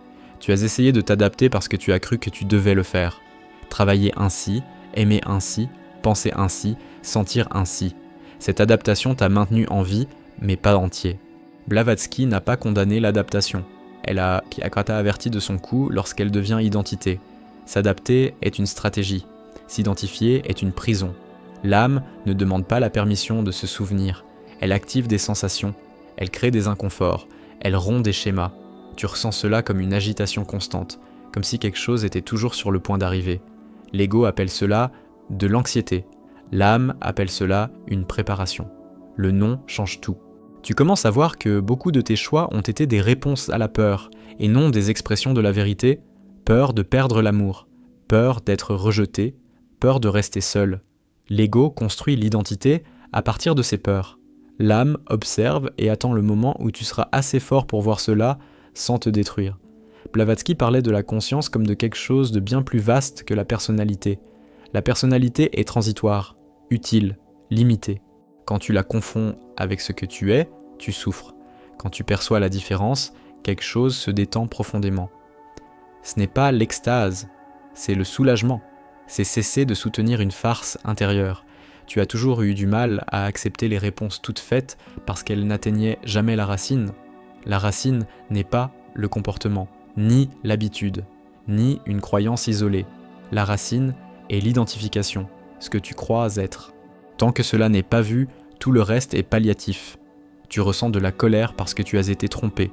Tu as essayé de t'adapter parce que tu as cru que tu devais le faire. Travailler ainsi, aimer ainsi, penser ainsi, sentir ainsi. Cette adaptation t'a maintenu en vie, mais pas entier. Blavatsky n'a pas condamné l'adaptation. Elle a averti de son coup lorsqu'elle devient identité. S'adapter est une stratégie. S'identifier est une prison. L'âme ne demande pas la permission de se souvenir. Elle active des sensations. Elle crée des inconforts. Elle rompt des schémas. Tu ressens cela comme une agitation constante, comme si quelque chose était toujours sur le point d'arriver. L'ego appelle cela de l'anxiété. L'âme appelle cela une préparation. Le nom change tout. Tu commences à voir que beaucoup de tes choix ont été des réponses à la peur, et non des expressions de la vérité. Peur de perdre l'amour, peur d'être rejeté, peur de rester seul. L'ego construit l'identité à partir de ses peurs. L'âme observe et attend le moment où tu seras assez fort pour voir cela sans te détruire. Blavatsky parlait de la conscience comme de quelque chose de bien plus vaste que la personnalité. La personnalité est transitoire, utile, limitée. Quand tu la confonds avec ce que tu es, tu souffres. Quand tu perçois la différence, quelque chose se détend profondément. Ce n'est pas l'extase, c'est le soulagement. C'est cesser de soutenir une farce intérieure. Tu as toujours eu du mal à accepter les réponses toutes faites parce qu'elles n'atteignaient jamais la racine. La racine n'est pas le comportement, ni l'habitude, ni une croyance isolée. La racine est l'identification, ce que tu crois être. Tant que cela n'est pas vu, tout le reste est palliatif. Tu ressens de la colère parce que tu as été trompé,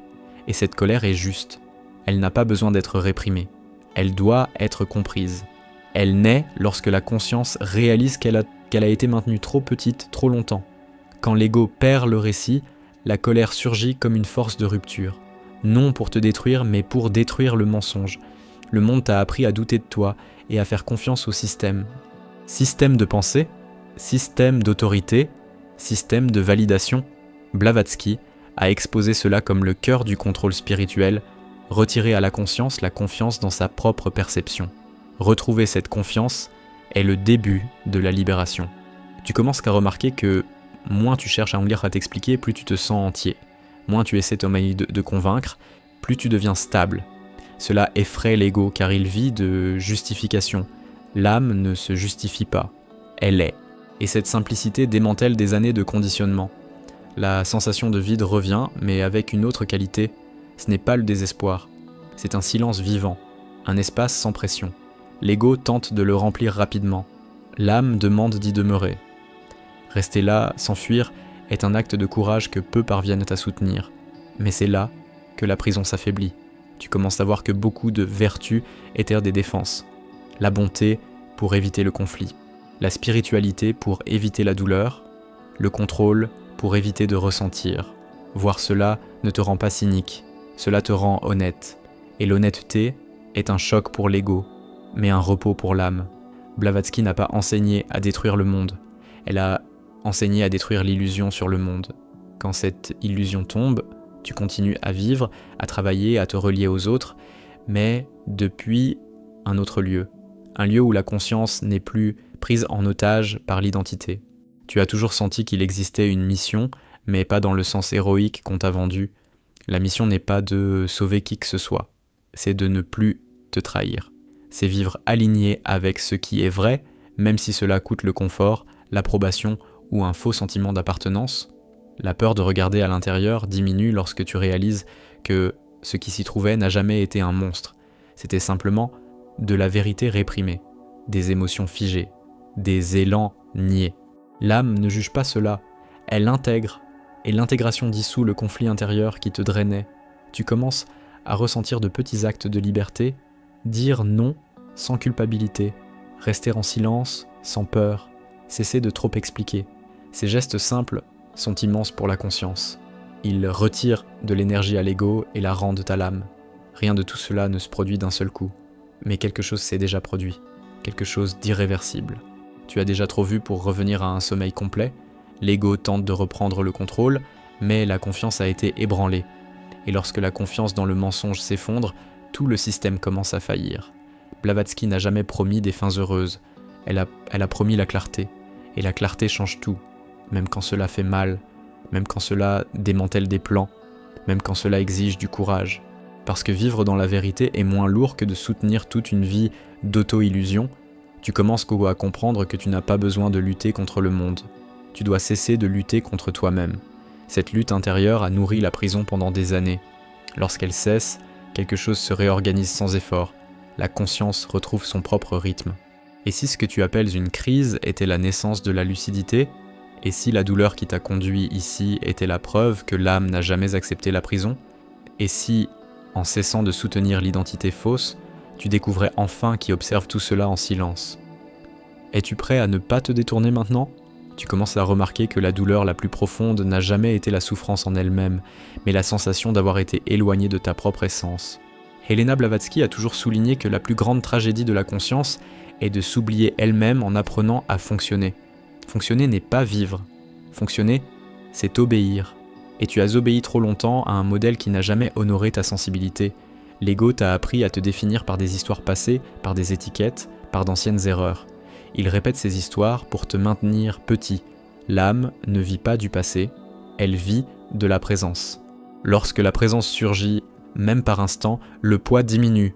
et cette colère est juste. Elle n'a pas besoin d'être réprimée. Elle doit être comprise. Elle naît lorsque la conscience réalise qu'elle a été maintenue trop petite, trop longtemps. Quand l'ego perd le récit, la colère surgit comme une force de rupture. Non pour te détruire, mais pour détruire le mensonge. Le monde t'a appris à douter de toi et à faire confiance au système. Système de pensée, système d'autorité, système de validation. Blavatsky a exposé cela comme le cœur du contrôle spirituel, retirer à la conscience la confiance dans sa propre perception. Retrouver cette confiance est le début de la libération. Tu commences à remarquer que moins tu cherches à t'expliquer, plus tu te sens entier. Moins tu essaies de convaincre, plus tu deviens stable. Cela effraie l'ego car il vit de justification. L'âme ne se justifie pas, elle est. Et cette simplicité démantèle des années de conditionnement. La sensation de vide revient, mais avec une autre qualité. Ce n'est pas le désespoir, c'est un silence vivant, un espace sans pression. L'ego tente de le remplir rapidement. L'âme demande d'y demeurer. Rester là, s'enfuir, est un acte de courage que peu parviennent à soutenir. Mais c'est là que la prison s'affaiblit. Tu commences à voir que beaucoup de vertus étaient des défenses. La bonté pour éviter le conflit. La spiritualité pour éviter la douleur. Le contrôle pour éviter de ressentir. Voir cela ne te rend pas cynique. Cela te rend honnête. Et l'honnêteté est un choc pour l'ego, mais un repos pour l'âme. Blavatsky n'a pas enseigné à détruire le monde. Elle a enseigné à détruire l'illusion sur le monde. Quand cette illusion tombe, tu continues à vivre, à travailler, à te relier aux autres, mais depuis un autre lieu. Un lieu où la conscience n'est plus prise en otage par l'identité. Tu as toujours senti qu'il existait une mission, mais pas dans le sens héroïque qu'on t'a vendu. La mission n'est pas de sauver qui que ce soit, c'est de ne plus te trahir. C'est vivre aligné avec ce qui est vrai, même si cela coûte le confort, l'approbation ou un faux sentiment d'appartenance. La peur de regarder à l'intérieur diminue lorsque tu réalises que ce qui s'y trouvait n'a jamais été un monstre. C'était simplement de la vérité réprimée, des émotions figées, des élans niais. L'âme ne juge pas cela, elle intègre, et l'intégration dissout le conflit intérieur qui te drainait. Tu commences à ressentir de petits actes de liberté, dire non sans culpabilité, rester en silence sans peur, cesser de trop expliquer. Ces gestes simples sont immenses pour la conscience. Ils retirent de l'énergie à l'ego et la rendent à l'âme. Rien de tout cela ne se produit d'un seul coup, mais quelque chose s'est déjà produit. quelque chose d'irréversible. Tu as déjà trop vu pour revenir à un sommeil complet. L'ego tente de reprendre le contrôle, mais la confiance a été ébranlée. Et lorsque la confiance dans le mensonge s'effondre, tout le système commence à faillir. Blavatsky n'a jamais promis des fins heureuses. Elle a promis la clarté. Et la clarté change tout, même quand cela fait mal, même quand cela démantèle des plans, même quand cela exige du courage. Parce que vivre dans la vérité est moins lourd que de soutenir toute une vie d'auto-illusion, tu commences à comprendre que tu n'as pas besoin de lutter contre le monde. Tu dois cesser de lutter contre toi-même. Cette lutte intérieure a nourri la prison pendant des années. Lorsqu'elle cesse, quelque chose se réorganise sans effort. La conscience retrouve son propre rythme. Et si ce que tu appelles une crise était la naissance de la lucidité, et si la douleur qui t'a conduit ici était la preuve que l'âme n'a jamais accepté la prison, et si, en cessant de soutenir l'identité fausse, tu découvrais enfin qui observe tout cela en silence. Es-tu prêt à ne pas te détourner maintenant ? Tu commences à remarquer que la douleur la plus profonde n'a jamais été la souffrance en elle-même, mais la sensation d'avoir été éloigné de ta propre essence. Helena Blavatsky a toujours souligné que la plus grande tragédie de la conscience est de s'oublier elle-même en apprenant à fonctionner. Fonctionner n'est pas vivre. Fonctionner, c'est obéir. Et tu as obéi trop longtemps à un modèle qui n'a jamais honoré ta sensibilité. L'ego t'a appris à te définir par des histoires passées, par des étiquettes, par d'anciennes erreurs. Il répète ces histoires pour te maintenir petit. L'âme ne vit pas du passé, elle vit de la présence. Lorsque la présence surgit, même par instant, le poids diminue.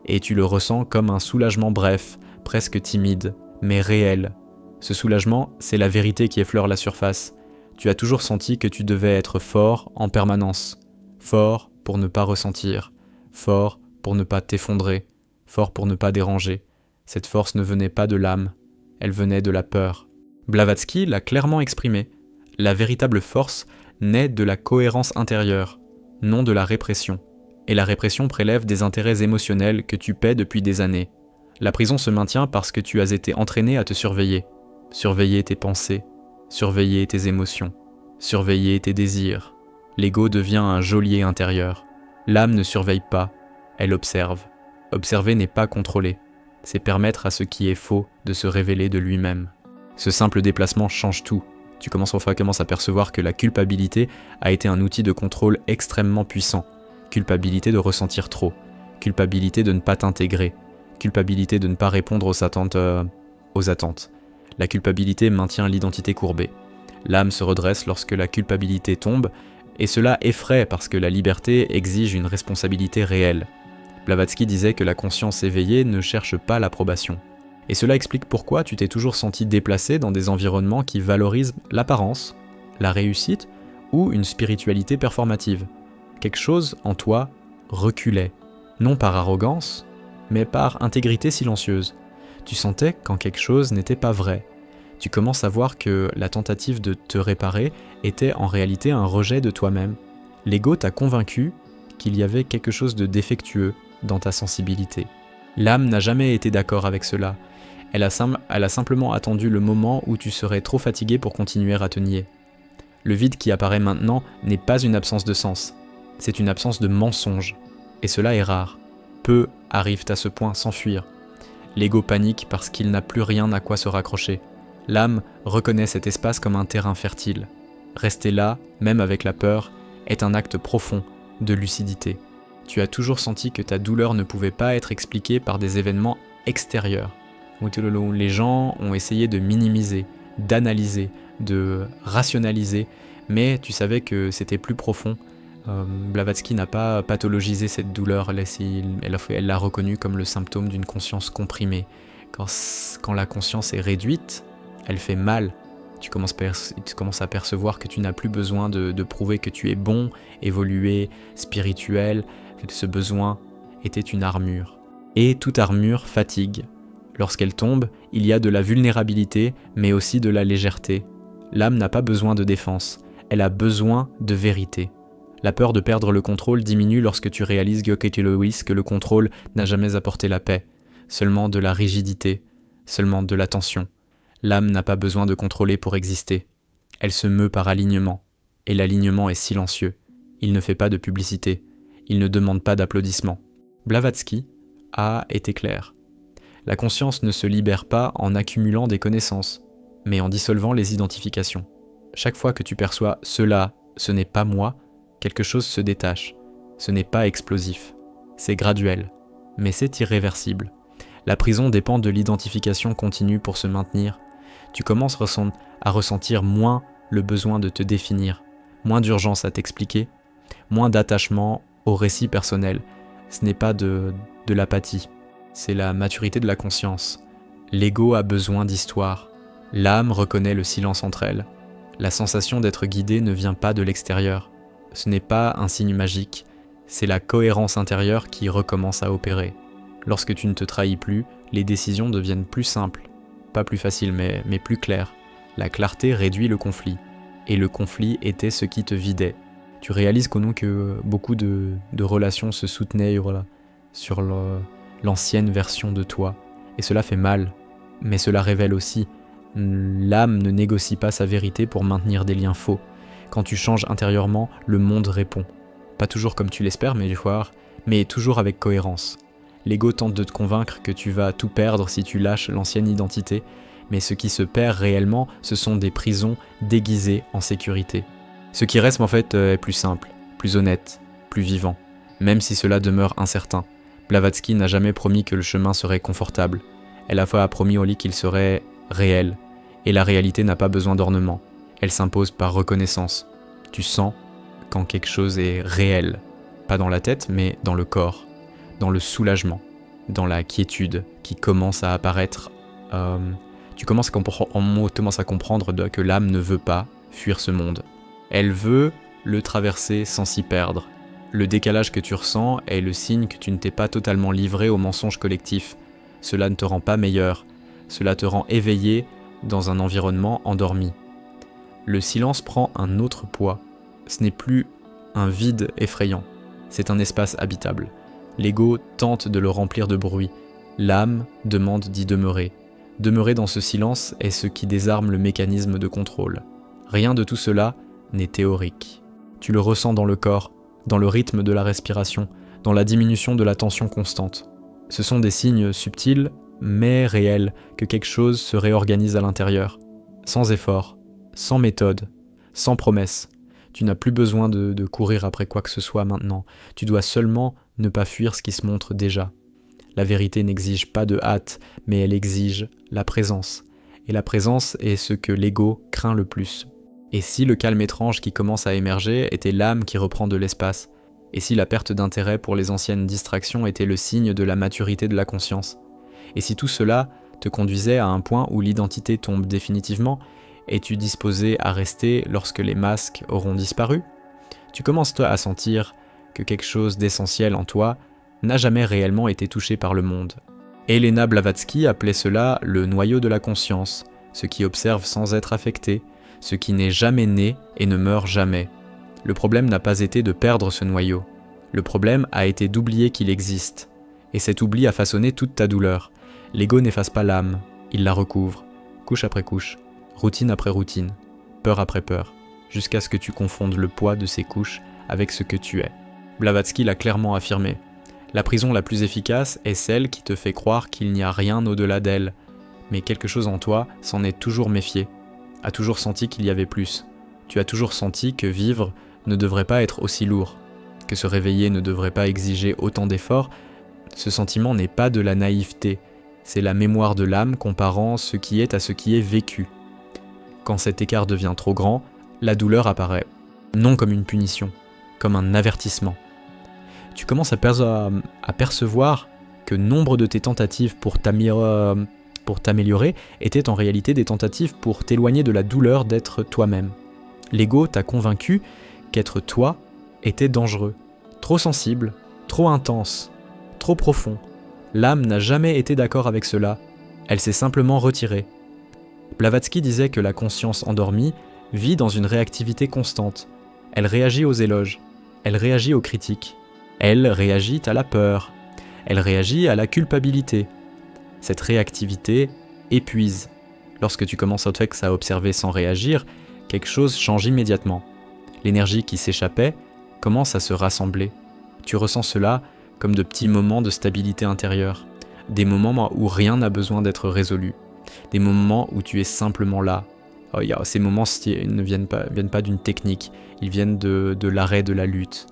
Et tu le ressens comme un soulagement bref, presque timide, mais réel. Ce soulagement, c'est la vérité qui effleure la surface. Tu as toujours senti que tu devais être fort en permanence. Fort pour ne pas ressentir. Fort pour ne pas t'effondrer. Fort pour ne pas déranger. Cette force ne venait pas de l'âme. Elle venait de la peur. Blavatsky l'a clairement exprimé. La véritable force naît de la cohérence intérieure, non de la répression. Et la répression prélève des intérêts émotionnels que tu paies depuis des années. La prison se maintient parce que tu as été entraîné à te surveiller. Surveiller tes pensées, surveiller tes émotions, surveiller tes désirs. L'ego devient un geôlier intérieur. L'âme ne surveille pas, elle observe. Observer n'est pas contrôler, c'est permettre à ce qui est faux de se révéler de lui-même. Ce simple déplacement change tout. Tu commences à percevoir que la culpabilité a été un outil de contrôle extrêmement puissant. Culpabilité de ressentir trop, culpabilité de ne pas t'intégrer, culpabilité de ne pas répondre aux attentes. La culpabilité maintient l'identité courbée. L'âme se redresse lorsque la culpabilité tombe, et cela effraie parce que la liberté exige une responsabilité réelle. Blavatsky disait que la conscience éveillée ne cherche pas l'approbation. Et cela explique pourquoi tu t'es toujours senti déplacé dans des environnements qui valorisent l'apparence, la réussite ou une spiritualité performative. Quelque chose en toi reculait, non par arrogance, mais par intégrité silencieuse. Tu sentais quand quelque chose n'était pas vrai. Tu commences à voir que la tentative de te réparer était en réalité un rejet de toi-même. L'ego t'a convaincu qu'il y avait quelque chose de défectueux dans ta sensibilité. L'âme n'a jamais été d'accord avec cela. Elle a simplement attendu le moment où tu serais trop fatigué pour continuer à te nier. Le vide qui apparaît maintenant n'est pas une absence de sens, c'est une absence de mensonge. Et cela est rare. Peu arrivent à ce point sans fuir. L'ego panique parce qu'il n'a plus rien à quoi se raccrocher. L'âme reconnaît cet espace comme un terrain fertile. Rester là, même avec la peur, est un acte profond de lucidité. Tu as toujours senti que ta douleur ne pouvait pas être expliquée par des événements extérieurs. Où les gens ont essayé de minimiser, d'analyser, de rationaliser, mais tu savais que c'était plus profond. Blavatsky n'a pas pathologisé cette douleur, elle l'a reconnue comme le symptôme d'une conscience comprimée. Quand la conscience est réduite, elle fait mal. Tu commences à percevoir que tu n'as plus besoin de prouver que tu es bon, évolué, spirituel. Ce besoin était une armure. Et toute armure fatigue. Lorsqu'elle tombe, il y a de la vulnérabilité, mais aussi de la légèreté. L'âme n'a pas besoin de défense, elle a besoin de vérité. La peur de perdre le contrôle diminue lorsque tu réalises, Gökçe Lewis, que le contrôle n'a jamais apporté la paix, seulement de la rigidité, seulement de la tension. L'âme n'a pas besoin de contrôler pour exister. Elle se meut par alignement, et l'alignement est silencieux. Il ne fait pas de publicité, il ne demande pas d'applaudissements. Blavatsky a été clair. La conscience ne se libère pas en accumulant des connaissances, mais en dissolvant les identifications. Chaque fois que tu perçois « cela, ce n'est pas moi », quelque chose se détache. Ce n'est pas explosif. C'est graduel, mais c'est irréversible. La prison dépend de l'identification continue pour se maintenir. Tu commences à ressentir moins le besoin de te définir, moins d'urgence à t'expliquer, moins d'attachement au récit personnel. Ce n'est pas de l'apathie, c'est la maturité de la conscience. L'ego a besoin d'histoire. L'âme reconnaît le silence entre elles. La sensation d'être guidé ne vient pas de l'extérieur. Ce n'est pas un signe magique, c'est la cohérence intérieure qui recommence à opérer. Lorsque tu ne te trahis plus, les décisions deviennent plus simples. Pas plus faciles, mais plus claires. La clarté réduit le conflit. Et le conflit était ce qui te vidait. Tu réalises que beaucoup de relations se soutenaient sur l'ancienne version de toi. Et cela fait mal. Mais cela révèle aussi, l'âme ne négocie pas sa vérité pour maintenir des liens faux. Quand tu changes intérieurement, le monde répond. Pas toujours comme tu l'espères, mais toujours avec cohérence. L'ego tente de te convaincre que tu vas tout perdre si tu lâches l'ancienne identité, mais ce qui se perd réellement, ce sont des prisons déguisées en sécurité. Ce qui reste en fait est plus simple, plus honnête, plus vivant, même si cela demeure incertain. Blavatsky n'a jamais promis que le chemin serait confortable. Elle a promis au lit qu'il serait réel, et la réalité n'a pas besoin d'ornement. Elle s'impose par reconnaissance. Tu sens quand quelque chose est réel, pas dans la tête, mais dans le corps, dans le soulagement, dans la quiétude qui commence à apparaître. Tu commences à comprendre que l'âme ne veut pas fuir ce monde. Elle veut le traverser sans s'y perdre. Le décalage que tu ressens est le signe que tu ne t'es pas totalement livré au mensonge collectif. Cela ne te rend pas meilleur, cela te rend éveillé dans un environnement endormi. Le silence prend un autre poids. Ce n'est plus un vide effrayant, c'est un espace habitable. L'ego tente de le remplir de bruit. L'âme demande d'y demeurer. Demeurer dans ce silence est ce qui désarme le mécanisme de contrôle. Rien de tout cela n'est théorique. Tu le ressens dans le corps, dans le rythme de la respiration, dans la diminution de la tension constante. Ce sont des signes subtils, mais réels, que quelque chose se réorganise à l'intérieur. Sans effort, sans méthode, sans promesse. Tu n'as plus besoin de courir après quoi que ce soit maintenant. Tu dois seulement ne pas fuir ce qui se montre déjà. La vérité n'exige pas de hâte, mais elle exige la présence. Et la présence est ce que l'ego craint le plus. Et si le calme étrange qui commence à émerger était l'âme qui reprend de l'espace? Et si la perte d'intérêt pour les anciennes distractions était le signe de la maturité de la conscience? Et si tout cela te conduisait à un point où l'identité tombe définitivement, es-tu disposé à rester lorsque les masques auront disparu? Tu commences toi à sentir que quelque chose d'essentiel en toi n'a jamais réellement été touché par le monde. Elena Blavatsky appelait cela le noyau de la conscience, ce qui observe sans être affecté, ce qui n'est jamais né et ne meurt jamais. Le problème n'a pas été de perdre ce noyau. Le problème a été d'oublier qu'il existe. Et cet oubli a façonné toute ta douleur. L'ego n'efface pas l'âme, il la recouvre, couche après couche, routine après routine, peur après peur, jusqu'à ce que tu confondes le poids de ces couches avec ce que tu es. Blavatsky l'a clairement affirmé. La prison la plus efficace est celle qui te fait croire qu'il n'y a rien au-delà d'elle, mais quelque chose en toi s'en est toujours méfié, a toujours senti qu'il y avait plus. Tu as toujours senti que vivre ne devrait pas être aussi lourd, que se réveiller ne devrait pas exiger autant d'efforts. Ce sentiment n'est pas de la naïveté, c'est la mémoire de l'âme comparant ce qui est à ce qui est vécu. Quand cet écart devient trop grand, la douleur apparaît, non comme une punition, comme un avertissement. Tu commences à percevoir que nombre de tes tentatives pour t'améliorer étaient en réalité des tentatives pour t'éloigner de la douleur d'être toi-même. L'ego t'a convaincu qu'être toi était dangereux, trop sensible, trop intense, trop profond. L'âme n'a jamais été d'accord avec cela, elle s'est simplement retirée. Blavatsky disait que la conscience endormie vit dans une réactivité constante. Elle réagit aux éloges, elle réagit aux critiques, elle réagit à la peur, elle réagit à la culpabilité. Cette réactivité épuise. Lorsque tu commences à observer sans réagir, quelque chose change immédiatement. L'énergie qui s'échappait commence à se rassembler. Tu ressens cela comme de petits moments de stabilité intérieure. des moments où rien n'a besoin d'être résolu, des moments où tu es simplement là. Ces moments ne viennent pas d'une technique, ils viennent de l'arrêt de la lutte.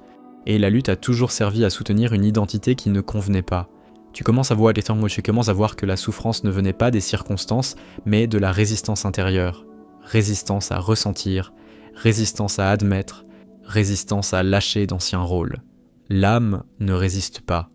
Et la lutte a toujours servi à soutenir une identité qui ne convenait pas. Tu commences à voir que la souffrance ne venait pas des circonstances, mais de la résistance intérieure. Résistance à ressentir, résistance à admettre, résistance à lâcher d'anciens rôles. L'âme ne résiste pas,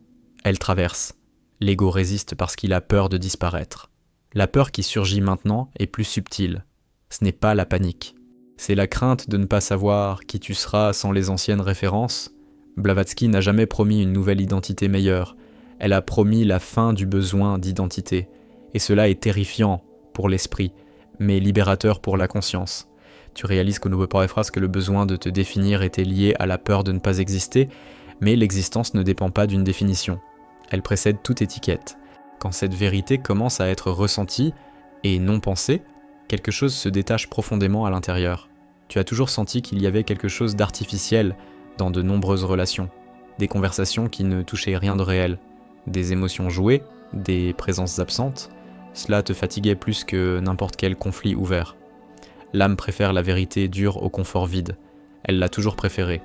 elle traverse. L'ego résiste parce qu'il a peur de disparaître. La peur qui surgit maintenant est plus subtile. Ce n'est pas la panique. C'est la crainte de ne pas savoir qui tu seras sans les anciennes références. Blavatsky n'a jamais promis une nouvelle identité meilleure. Elle a promis la fin du besoin d'identité. Et cela est terrifiant pour l'esprit, mais libérateur pour la conscience. Tu réalises qu'on ne peut pas réfraser que le besoin de te définir était lié à la peur de ne pas exister, mais l'existence ne dépend pas d'une définition. Elle précède toute étiquette. Quand cette vérité commence à être ressentie et non pensée, quelque chose se détache profondément à l'intérieur. Tu as toujours senti qu'il y avait quelque chose d'artificiel dans de nombreuses relations, des conversations qui ne touchaient rien de réel, des émotions jouées, des présences absentes. Cela te fatiguait plus que n'importe quel conflit ouvert. L'âme préfère la vérité dure au confort vide. Elle l'a toujours préférée.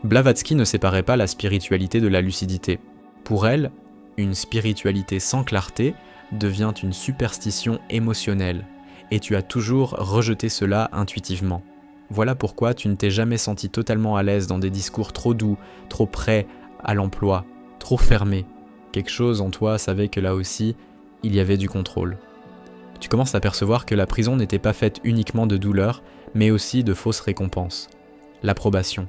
Blavatsky ne séparait pas la spiritualité de la lucidité. Pour elle, une spiritualité sans clarté devient une superstition émotionnelle, et tu as toujours rejeté cela intuitivement. Voilà pourquoi tu ne t'es jamais senti totalement à l'aise dans des discours trop doux, trop prêts à l'emploi, trop fermés. Quelque chose en toi savait que là aussi, il y avait du contrôle. Tu commences à percevoir que la prison n'était pas faite uniquement de douleur, mais aussi de fausses récompenses. L'approbation,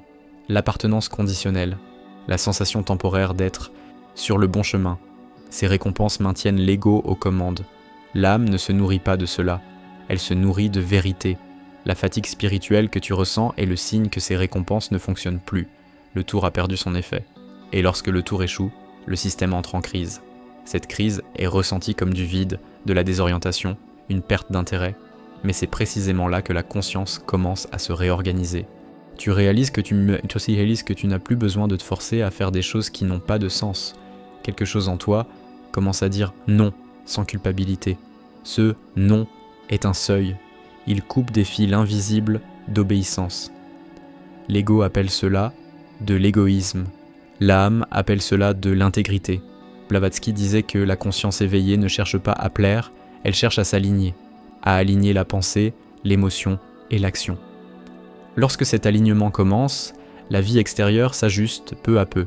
l'appartenance conditionnelle, la sensation temporaire d'être sur le bon chemin. Ces récompenses maintiennent l'ego aux commandes. L'âme ne se nourrit pas de cela, elle se nourrit de vérité. La fatigue spirituelle que tu ressens est le signe que ces récompenses ne fonctionnent plus. Le tour a perdu son effet. Et lorsque le tour échoue, le système entre en crise. Cette crise est ressentie comme du vide, de la désorientation, une perte d'intérêt, mais c'est précisément là que la conscience commence à se réorganiser. Tu réalises que tu n'as plus besoin de te forcer à faire des choses qui n'ont pas de sens. Quelque chose en toi commence à dire non, sans culpabilité. Ce non est un seuil. Il coupe des fils invisibles d'obéissance. L'ego appelle cela de l'égoïsme. L'âme appelle cela de l'intégrité. Blavatsky disait que la conscience éveillée ne cherche pas à plaire, elle cherche à s'aligner, à aligner la pensée, l'émotion et l'action. Lorsque cet alignement commence, la vie extérieure s'ajuste peu à peu.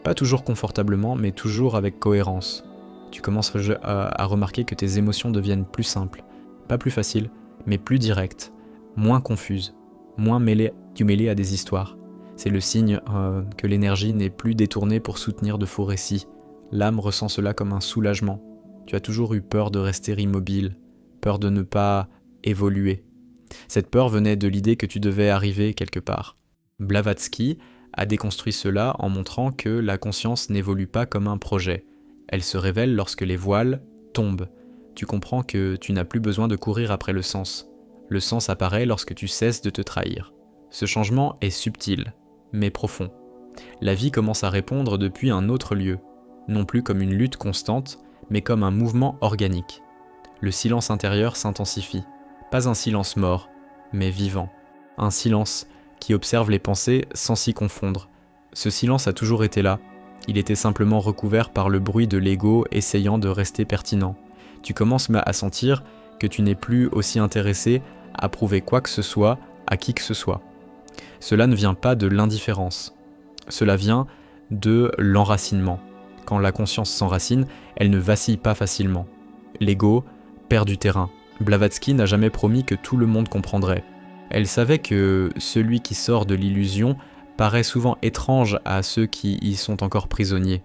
Pas toujours confortablement, mais toujours avec cohérence. Tu commences à remarquer que tes émotions deviennent plus simples, pas plus faciles, mais plus directes, moins confuses, moins mêlées à des histoires. C'est le signe que l'énergie n'est plus détournée pour soutenir de faux récits. L'âme ressent cela comme un soulagement. Tu as toujours eu peur de rester immobile, peur de ne pas évoluer. Cette peur venait de l'idée que tu devais arriver quelque part. Blavatsky a déconstruit cela en montrant que la conscience n'évolue pas comme un projet. Elle se révèle lorsque les voiles tombent. Tu comprends que tu n'as plus besoin de courir après le sens. Le sens apparaît lorsque tu cesses de te trahir. Ce changement est subtil, mais profond. La vie commence à répondre depuis un autre lieu, non plus comme une lutte constante, mais comme un mouvement organique. Le silence intérieur s'intensifie. Pas un silence mort, mais vivant. Un silence qui observe les pensées sans s'y confondre. Ce silence a toujours été là. Il était simplement recouvert par le bruit de l'ego essayant de rester pertinent. Tu commences à sentir que tu n'es plus aussi intéressé à prouver quoi que ce soit à qui que ce soit. Cela ne vient pas de l'indifférence. Cela vient de l'enracinement. Quand la conscience s'enracine, elle ne vacille pas facilement. L'ego perd du terrain. Blavatsky n'a jamais promis que tout le monde comprendrait. Elle savait que celui qui sort de l'illusion paraît souvent étrange à ceux qui y sont encore prisonniers.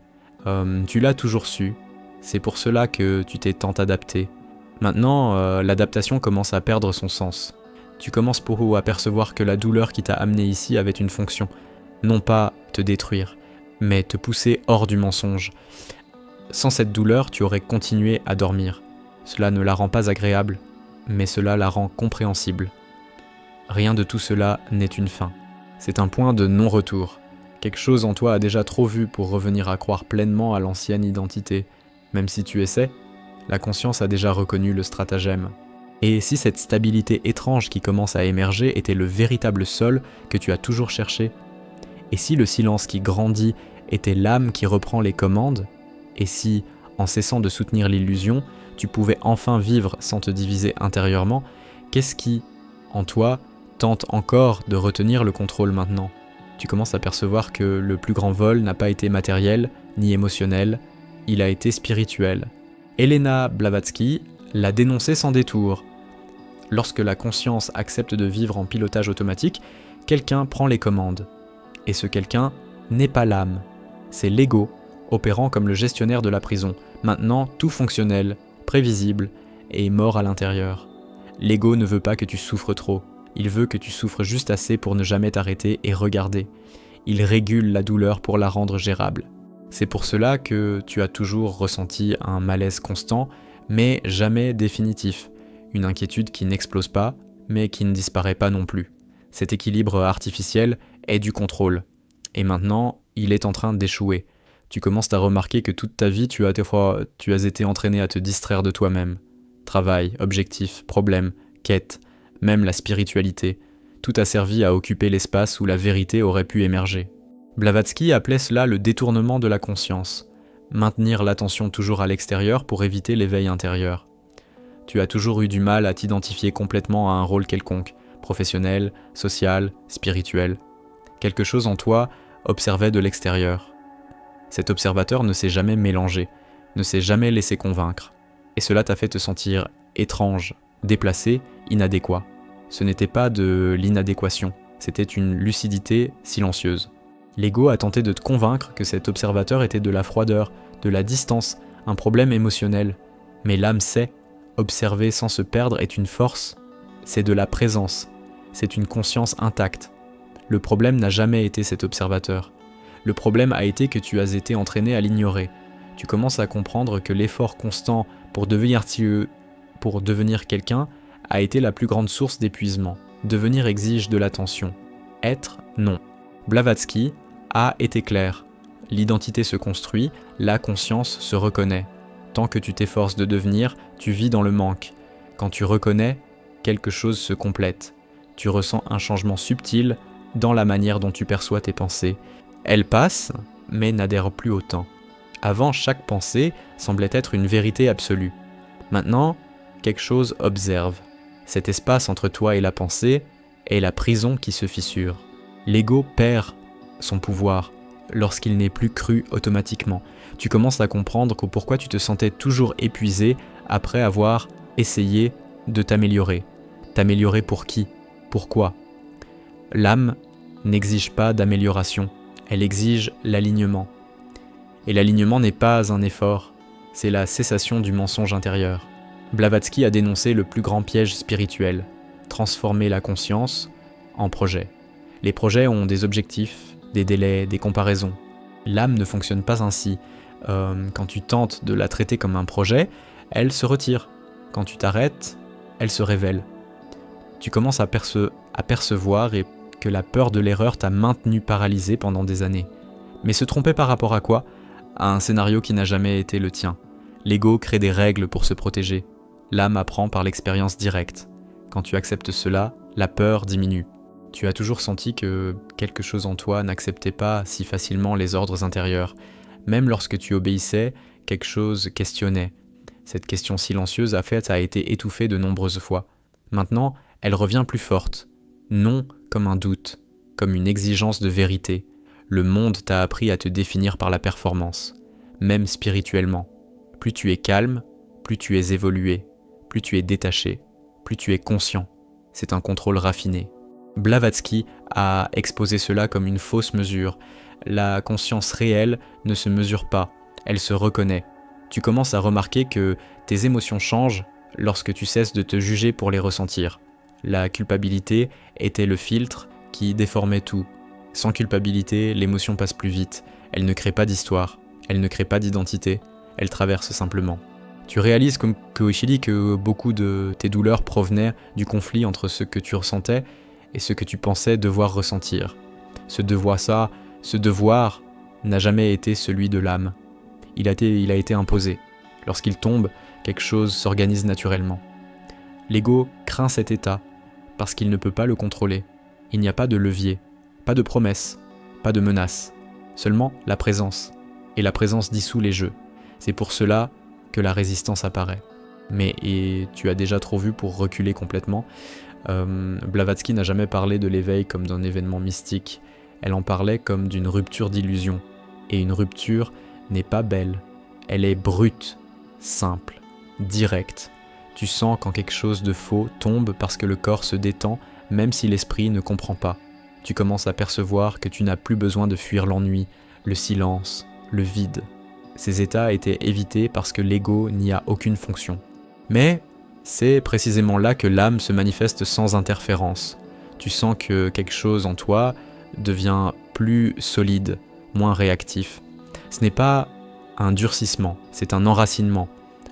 Tu l'as toujours su. C'est pour cela que tu t'es tant adapté. Maintenant, l'adaptation commence à perdre son sens. Tu commences à percevoir que la douleur qui t'a amené ici avait une fonction. Non pas te détruire, mais te pousser hors du mensonge. Sans cette douleur, tu aurais continué à dormir. Cela ne la rend pas agréable, mais cela la rend compréhensible. Rien de tout cela n'est une fin. C'est un point de non-retour. Quelque chose en toi a déjà trop vu pour revenir à croire pleinement à l'ancienne identité. Même si tu essaies, la conscience a déjà reconnu le stratagème. Et si cette stabilité étrange qui commence à émerger était le véritable sol que tu as toujours cherché? Et si le silence qui grandit était l'âme qui reprend les commandes? Et si, en cessant de soutenir l'illusion, tu pouvais enfin vivre sans te diviser intérieurement, qu'est-ce qui, en toi, tente encore de retenir le contrôle maintenant? Tu commences à percevoir que le plus grand vol n'a pas été matériel ni émotionnel, il a été spirituel. Elena Blavatsky l'a dénoncé sans détour. Lorsque la conscience accepte de vivre en pilotage automatique, quelqu'un prend les commandes. Et ce quelqu'un n'est pas l'âme, c'est l'ego, opérant comme le gestionnaire de la prison, maintenant tout fonctionnel, prévisible et mort à l'intérieur. L'ego ne veut pas que tu souffres trop, il veut que tu souffres juste assez pour ne jamais t'arrêter et regarder. Il régule la douleur pour la rendre gérable. C'est pour cela que tu as toujours ressenti un malaise constant, mais jamais définitif. Une inquiétude qui n'explose pas, mais qui ne disparaît pas non plus. Cet équilibre artificiel est du contrôle. Et maintenant, il est en train d'échouer. Tu commences à remarquer que toute ta vie, tu as été entraîné à te distraire de toi-même. Travail, objectifs, problèmes, quêtes, même la spiritualité. Tout a servi à occuper l'espace où la vérité aurait pu émerger. Blavatsky appelait cela le détournement de la conscience. Maintenir l'attention toujours à l'extérieur pour éviter l'éveil intérieur. Tu as toujours eu du mal à t'identifier complètement à un rôle quelconque, professionnel, social, spirituel. Quelque chose en toi observait de l'extérieur. Cet observateur ne s'est jamais mélangé, ne s'est jamais laissé convaincre. Et cela t'a fait te sentir étrange, déplacé, inadéquat. Ce n'était pas de l'inadéquation, c'était une lucidité silencieuse. L'ego a tenté de te convaincre que cet observateur était de la froideur, de la distance, un problème émotionnel. Mais l'âme sait. Observer sans se perdre est une force, c'est de la présence, c'est une conscience intacte. Le problème n'a jamais été cet observateur. Le problème a été que tu as été entraîné à l'ignorer. Tu commences à comprendre que l'effort constant pour devenir quelqu'un a été la plus grande source d'épuisement. Devenir exige de l'attention. Être, non. Blavatsky a été clair. L'identité se construit, la conscience se reconnaît. Tant que tu t'efforces de devenir, tu vis dans le manque. Quand tu reconnais, quelque chose se complète. Tu ressens un changement subtil dans la manière dont tu perçois tes pensées. Elles passent, mais n'adhèrent plus au temps. Avant, chaque pensée semblait être une vérité absolue. Maintenant, quelque chose observe. Cet espace entre toi et la pensée est la prison qui se fissure. L'ego perd son pouvoir lorsqu'il n'est plus cru automatiquement. Tu commences à comprendre pourquoi tu te sentais toujours épuisé après avoir essayé de t'améliorer. T'améliorer pour qui? Pourquoi? L'âme n'exige pas d'amélioration, elle exige l'alignement. Et l'alignement n'est pas un effort, c'est la cessation du mensonge intérieur. Blavatsky a dénoncé le plus grand piège spirituel, transformer la conscience en projet. Les projets ont des objectifs, des délais, des comparaisons. L'âme ne fonctionne pas ainsi. Quand tu tentes de la traiter comme un projet, elle se retire. Quand tu t'arrêtes, elle se révèle. Tu commences à percevoir que la peur de l'erreur t'a maintenu paralysé pendant des années. Mais se tromper par rapport à quoi? À un scénario qui n'a jamais été le tien. L'ego crée des règles pour se protéger. L'âme apprend par l'expérience directe. Quand tu acceptes cela, la peur diminue. Tu as toujours senti que quelque chose en toi n'acceptait pas si facilement les ordres intérieurs. Même lorsque tu obéissais, quelque chose questionnait. Cette question silencieuse a été étouffée de nombreuses fois. Maintenant, elle revient plus forte. Non comme un doute, comme une exigence de vérité. Le monde t'a appris à te définir par la performance, même spirituellement. Plus tu es calme, plus tu es évolué, plus tu es détaché, plus tu es conscient. C'est un contrôle raffiné. Blavatsky a exposé cela comme une fausse mesure. La conscience réelle ne se mesure pas, elle se reconnaît. Tu commences à remarquer que tes émotions changent lorsque tu cesses de te juger pour les ressentir. La culpabilité était le filtre qui déformait tout. Sans culpabilité, l'émotion passe plus vite. Elle ne crée pas d'histoire, elle ne crée pas d'identité, elle traverse simplement. Tu réalises comme Koichili que beaucoup de tes douleurs provenaient du conflit entre ce que tu ressentais et ce que tu pensais devoir ressentir. Ce devoir n'a jamais été celui de l'âme. Il a été imposé. Lorsqu'il tombe, quelque chose s'organise naturellement. L'ego craint cet état parce qu'il ne peut pas le contrôler. Il n'y a pas de levier, pas de promesse, pas de menace, seulement la présence. Et la présence dissout les jeux. C'est pour cela que la résistance apparaît. Mais et tu as déjà trop vu pour reculer complètement. Blavatsky n'a jamais parlé de l'éveil comme d'un événement mystique. Elle en parlait comme d'une rupture d'illusion. Et une rupture n'est pas belle. Elle est brute, simple, directe. Tu sens quand quelque chose de faux tombe parce que le corps se détend, même si l'esprit ne comprend pas. Tu commences à percevoir que tu n'as plus besoin de fuir l'ennui, le silence, le vide. Ces états étaient évités parce que l'ego n'y a aucune fonction. Mais c'est précisément là que l'âme se manifeste sans interférence. Tu sens que quelque chose en toi devient plus solide, moins réactif. Ce n'est pas un durcissement, c'est un enracinement.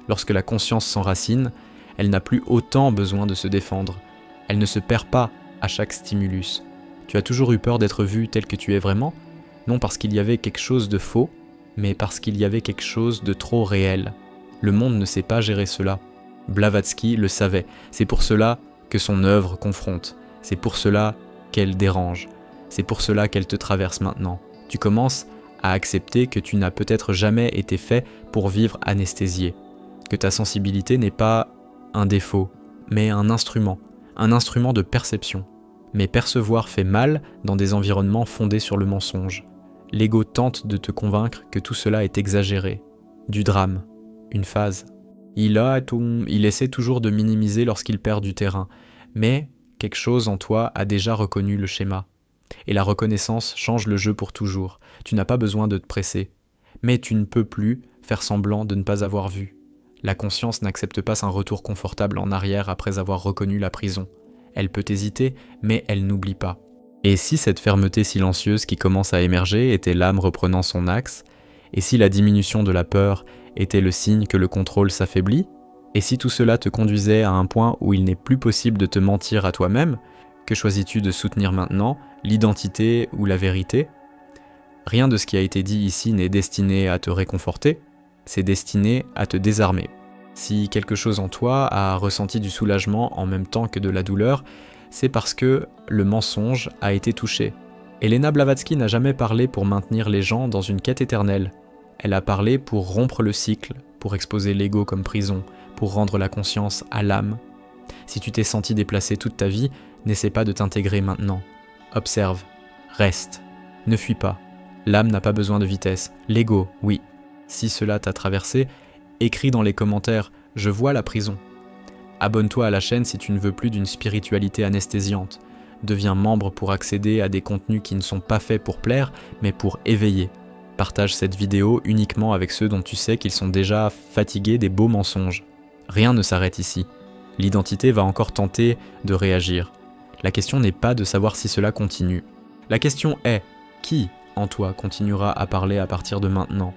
Lorsque la conscience s'enracine, elle n'a plus autant besoin de se défendre. Elle ne se perd pas à chaque stimulus. Tu as toujours eu peur d'être vu tel que tu es vraiment, non parce qu'il y avait quelque chose de faux, mais parce qu'il y avait quelque chose de trop réel. Le monde ne sait pas gérer cela. Blavatsky le savait. C'est pour cela que son œuvre confronte. C'est pour cela qu'elle dérange. C'est pour cela qu'elle te traverse maintenant. Tu commences à accepter que tu n'as peut-être jamais été fait pour vivre anesthésié. Que ta sensibilité n'est pas un défaut, mais un instrument de perception. Mais percevoir fait mal dans des environnements fondés sur le mensonge. L'ego tente de te convaincre que tout cela est exagéré, du drame, une phase. Il essaie toujours de minimiser lorsqu'il perd du terrain, mais quelque chose en toi a déjà reconnu le schéma. Et la reconnaissance change le jeu pour toujours. Tu n'as pas besoin de te presser, mais tu ne peux plus faire semblant de ne pas avoir vu. La conscience n'accepte pas un retour confortable en arrière après avoir reconnu la prison. Elle peut hésiter, mais elle n'oublie pas. Et si cette fermeté silencieuse qui commence à émerger était l'âme reprenant son axe, et si la diminution de la peur était le signe que le contrôle s'affaiblit, et si tout cela te conduisait à un point où il n'est plus possible de te mentir à toi-même, que choisis-tu de soutenir maintenant, l'identité ou la vérité ? Rien de ce qui a été dit ici n'est destiné à te réconforter, c'est destiné à te désarmer. Si quelque chose en toi a ressenti du soulagement en même temps que de la douleur, c'est parce que le mensonge a été touché. Elena Blavatsky n'a jamais parlé pour maintenir les gens dans une quête éternelle. Elle a parlé pour rompre le cycle, pour exposer l'ego comme prison, pour rendre la conscience à l'âme. Si tu t'es senti déplacé toute ta vie, n'essaie pas de t'intégrer maintenant. Observe, reste, ne fuis pas. L'âme n'a pas besoin de vitesse, l'ego, oui. Si cela t'a traversé, écris dans les commentaires « Je vois la prison ». Abonne-toi à la chaîne si tu ne veux plus d'une spiritualité anesthésiante. Deviens membre pour accéder à des contenus qui ne sont pas faits pour plaire, mais pour éveiller. Partage cette vidéo uniquement avec ceux dont tu sais qu'ils sont déjà fatigués des beaux mensonges. Rien ne s'arrête ici. L'identité va encore tenter de réagir. La question n'est pas de savoir si cela continue. La question est, qui en toi continuera à parler à partir de maintenant ?